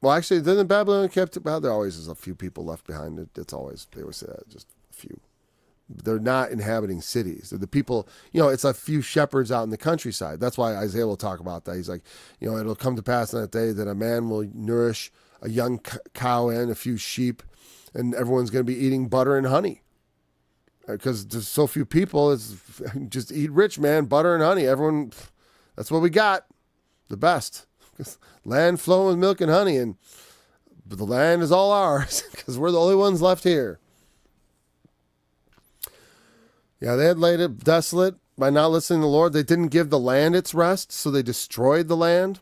Well, actually, then the Babylonians kept. Well, there always is a few people left behind. It's always, they always say that, just a few. They're not inhabiting cities. They're the people, it's a few shepherds out in the countryside. That's why Isaiah will talk about that. He's like, it'll come to pass on that day that a man will nourish a young cow and a few sheep, and everyone's going to be eating butter and honey. Because there's so few people, it's just eat rich, man, butter and honey. Everyone, that's what we got. The best. Land flowing with milk and honey, and the land is all ours because we're the only ones left here. Yeah, they had laid it desolate by not listening to the Lord. They didn't give the land its rest, so they destroyed the land.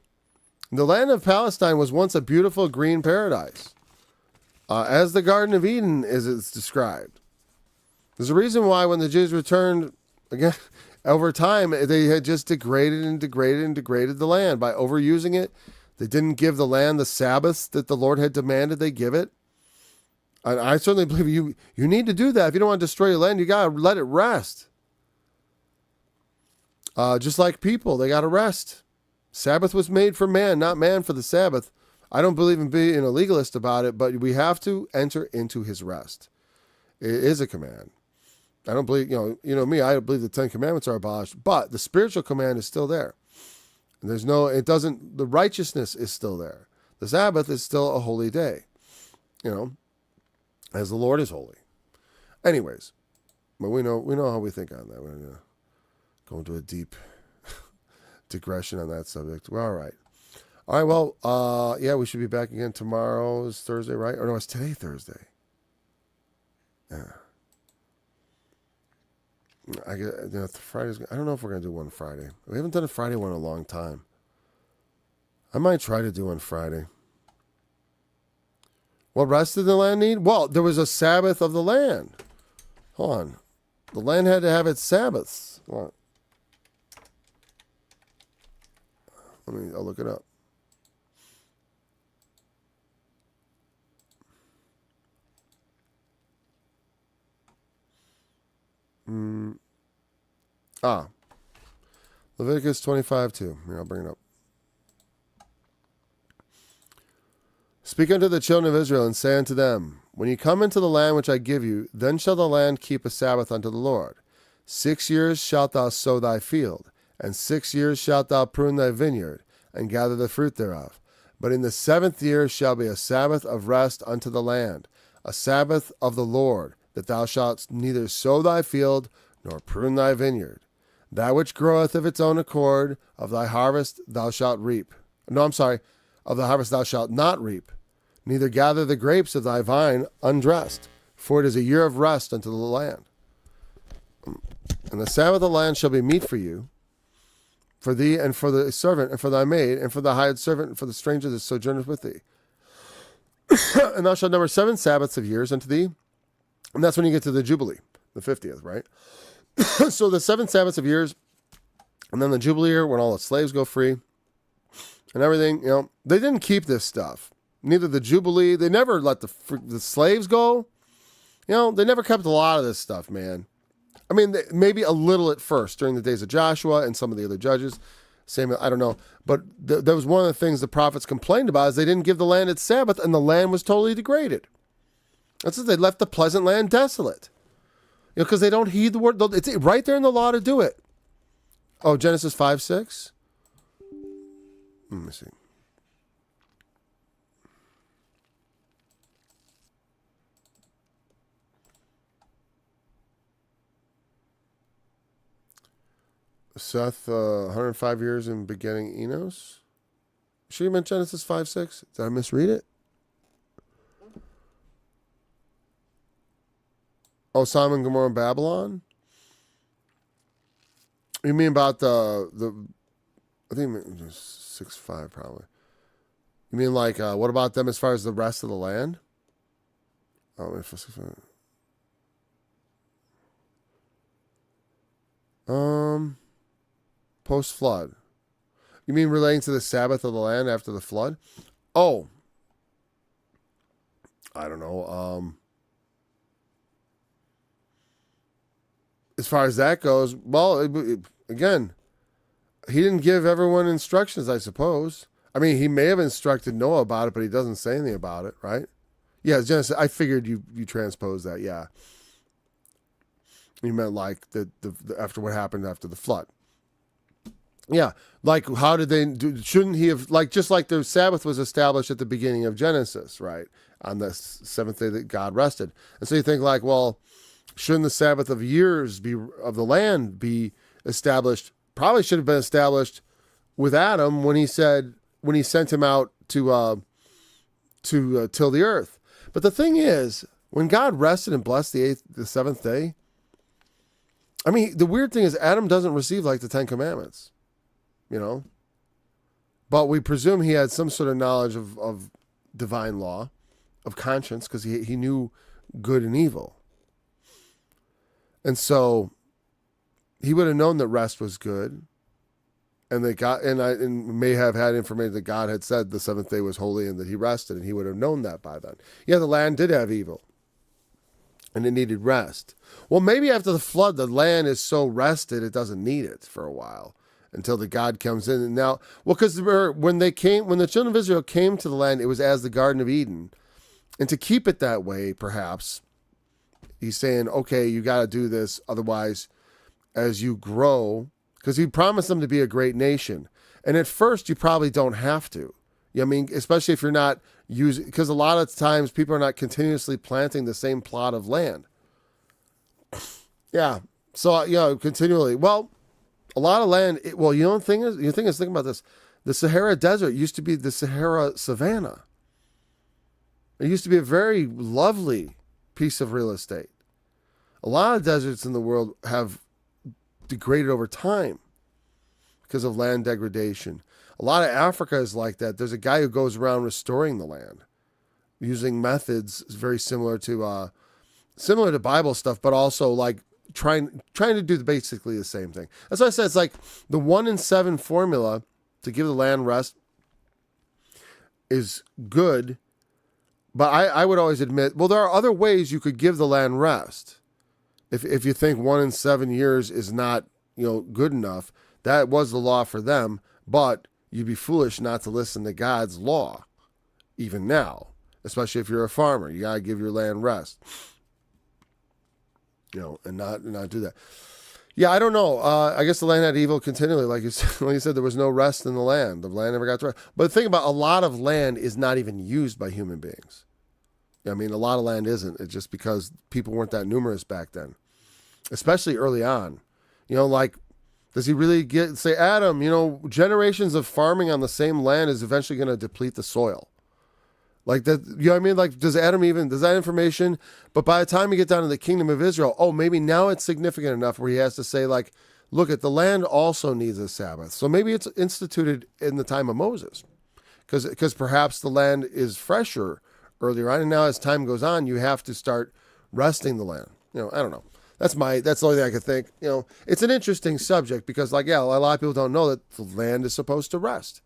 The land of Palestine was once a beautiful green paradise, as the Garden of Eden it's described. There's a reason why when the Jews returned, again, over time, they had just degraded the land by overusing it. They didn't give the land the Sabbaths that the Lord had demanded they give it. And I certainly believe you need to do that. If you don't want to destroy your land, you got to let it rest. Just like people, they got to rest. Sabbath was made for man, not man for the Sabbath. I don't believe in being a legalist about it, but we have to enter into his rest. It is a command. I don't believe, me, I believe the 10 commandments are abolished, but the spiritual command is still there. The righteousness is still there. The Sabbath is still a holy day, as the Lord is holy. Anyways, but we know how we think on that. We're going to go into a deep digression on that subject. Well, all right. Well, yeah, we should be back again tomorrow. Is Thursday, right? Or no, it's today Thursday. Yeah. Fridays. I don't know if we're going to do one Friday. We haven't done a Friday one in a long time. I might try to do one Friday. What rest did the land need? Well, there was a Sabbath of the land. Hold on. The land had to have its Sabbaths. Hold on. I'll look it up. Leviticus 25:2. Here, I'll bring it up. Speak unto the children of Israel, and say unto them, when you come into the land which I give you, then shall the land keep a Sabbath unto the Lord. 6 years shalt thou sow thy field, and 6 years shalt thou prune thy vineyard, and gather the fruit thereof. But in the 7th year shall be a Sabbath of rest unto the land, a Sabbath of the Lord, that thou shalt neither sow thy field, nor prune thy vineyard. That which groweth of its own accord, of thy harvest thou shalt reap. Of the harvest thou shalt not reap, neither gather the grapes of thy vine undressed, for it is a year of rest unto the land. And the Sabbath of the land shall be meat for you, for thee, and for the servant, and for thy maid, and for the hired servant, and for the stranger that sojourneth with thee. And thou shalt number 7 Sabbaths of years unto thee. And that's when you get to the Jubilee, the 50th, right? So the 7 Sabbaths of years, and then the Jubilee year when all the slaves go free. and everything. They didn't keep this stuff. Neither the Jubilee. They never let the slaves go. They never kept a lot of this stuff, man. I mean, maybe a little at first during the days of Joshua and some of the other judges. Same, I don't know. But that was one of the things the prophets complained about is they didn't give the land its Sabbath, and the land was totally degraded. That's what they left the pleasant land desolate. Because they don't heed the word. It's right there in the law to do it. Oh, Genesis 5:6? Let me see. Seth, 105 years in begetting Enos. Sure you meant Genesis 5:6? Did I misread it? Oh, Sodom and Gomorrah and Babylon? You mean about the I think 6:5 probably. You mean like, what about them as far as the rest of the land? Oh, wait, 6:5. Post-flood. You mean relating to the Sabbath of the land after the flood? Oh. I don't know. As far as that goes, well, again, he didn't give everyone instructions, I suppose. I mean, he may have instructed Noah about it, but he doesn't say anything about it, right? Yeah, Genesis. I figured you transposed that, yeah. You meant like the after what happened after the flood. Yeah, like how did they do? Shouldn't he have, like, just like the Sabbath was established at the beginning of Genesis, right? On the seventh day that God rested. And so you think like, well, shouldn't the Sabbath of years of the land be established? Probably should have been established with Adam when he sent him out to till the earth. But the thing is, when God rested and blessed the seventh day, I mean, the weird thing is Adam doesn't receive like the Ten Commandments, but we presume he had some sort of knowledge of divine law, of conscience, because he knew good and evil. And so he would have known that rest was good, and that God and may have had information that God had said the seventh day was holy and that he rested, and he would have known that by then. Yeah, the land did have evil, and it needed rest. Well, maybe after the flood, the land is so rested it doesn't need it for a while until the God comes in. And now, well, because when the children of Israel came to the land, it was as the Garden of Eden, and to keep it that way, perhaps. He's saying, okay, you got to do this. Otherwise, as you grow, because he promised them to be a great nation. And at first, you probably don't have to. I mean, especially if you're not using, because a lot of times people are not continuously planting the same plot of land. Yeah. So, continually. Well, a lot of land, the thing is, think about this. The Sahara Desert used to be the Sahara Savannah. It used to be a very lovely piece of real estate. A lot of deserts in the world have degraded over time because of land degradation. A lot of Africa is like that. There's a guy who goes around restoring the land using methods very similar to Bible stuff, but also like trying to do basically the same thing. That's why I said it's like the 1 in 7 formula to give the land rest is good. But I would always admit, well, there are other ways you could give the land rest. If you think 1 in 7 years is not, good enough, that was the law for them. But you'd be foolish not to listen to God's law, even now, especially if you're a farmer. You got to give your land rest, and not do that. Yeah, I don't know. I guess the land had evil continually. Like you said, there was no rest in the land. The land never got to rest. But the thing about a lot of land is not even used by human beings. I mean, a lot of land isn't. It's just because people weren't that numerous back then, especially early on. Like, does he really say, Adam, generations of farming on the same land is eventually going to deplete the soil? Like that, what I mean? Like, does that information, but by the time you get down to the kingdom of Israel, maybe now it's significant enough where he has to say, like, look, the land also needs a Sabbath. So maybe it's instituted in the time of Moses, because perhaps the land is fresher earlier on, and now as time goes on, you have to start resting the land. I don't know. That's the only thing I could think. It's an interesting subject because, like, a lot of people don't know that the land is supposed to rest.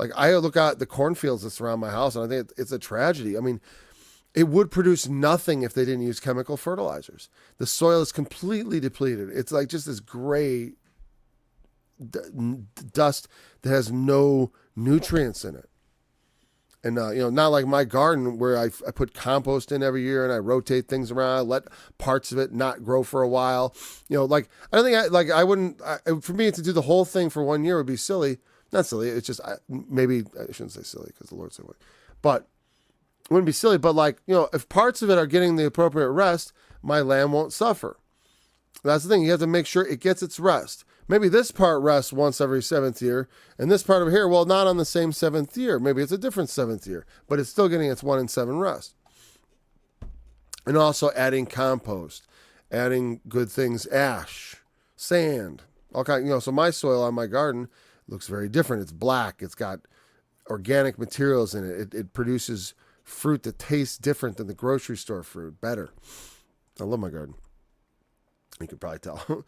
Like, I look out at the cornfields that surround my house, and I think it's a tragedy. I mean, it would produce nothing if they didn't use chemical fertilizers. The soil is completely depleted. It's like just this gray dust that has no nutrients in it. And, not like my garden where I put compost in every year and I rotate things around. I let parts of it not grow for a while. I don't think for me to do the whole thing for 1 year would be silly. Not silly. It's just, maybe I shouldn't say silly because the Lord said what. But it wouldn't be silly. But if parts of it are getting the appropriate rest, my land won't suffer. That's the thing. You have to make sure it gets its rest. Maybe this part rests once every 7th year, and this part over here, well, not on the same 7th year. Maybe it's a different 7th year, but it's still getting its 1 in 7 rest. And also adding compost, adding good things, ash, sand, all kind. So my soil on my garden looks very different. It's black. It's got organic materials in it. It produces fruit that tastes different than the grocery store fruit. Better. I love my garden. You could probably tell.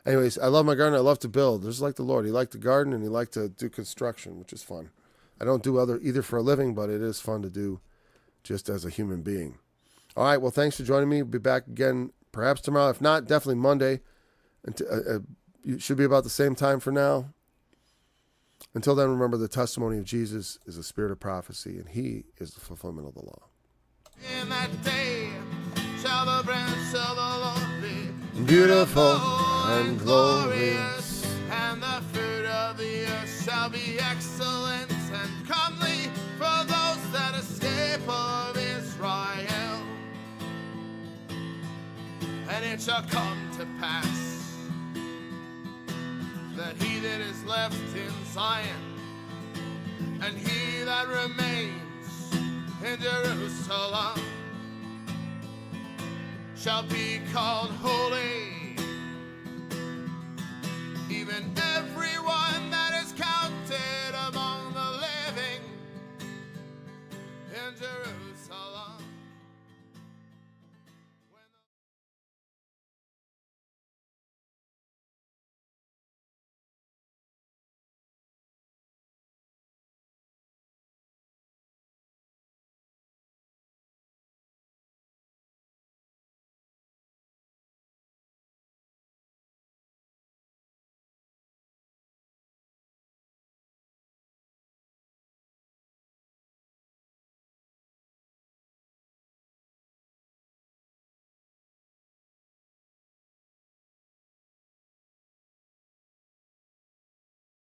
Anyways, I love my garden. I love to build. Just like the Lord. He liked to garden and he liked to do construction, which is fun. I don't do either for a living, but it is fun to do just as a human being. All right. Well, thanks for joining me. We'll be back again perhaps tomorrow. If not, definitely Monday. It should be about the same time for now. Until then, remember the testimony of Jesus is a spirit of prophecy, and he is the fulfillment of the law. In that day shall the branch of the Lord be beautiful and glorious, and the fruit of the earth shall be excellent and comely for those that escape of Israel. And it shall come to pass that he that is left in Zion and he that remains in Jerusalem shall be called holy, even every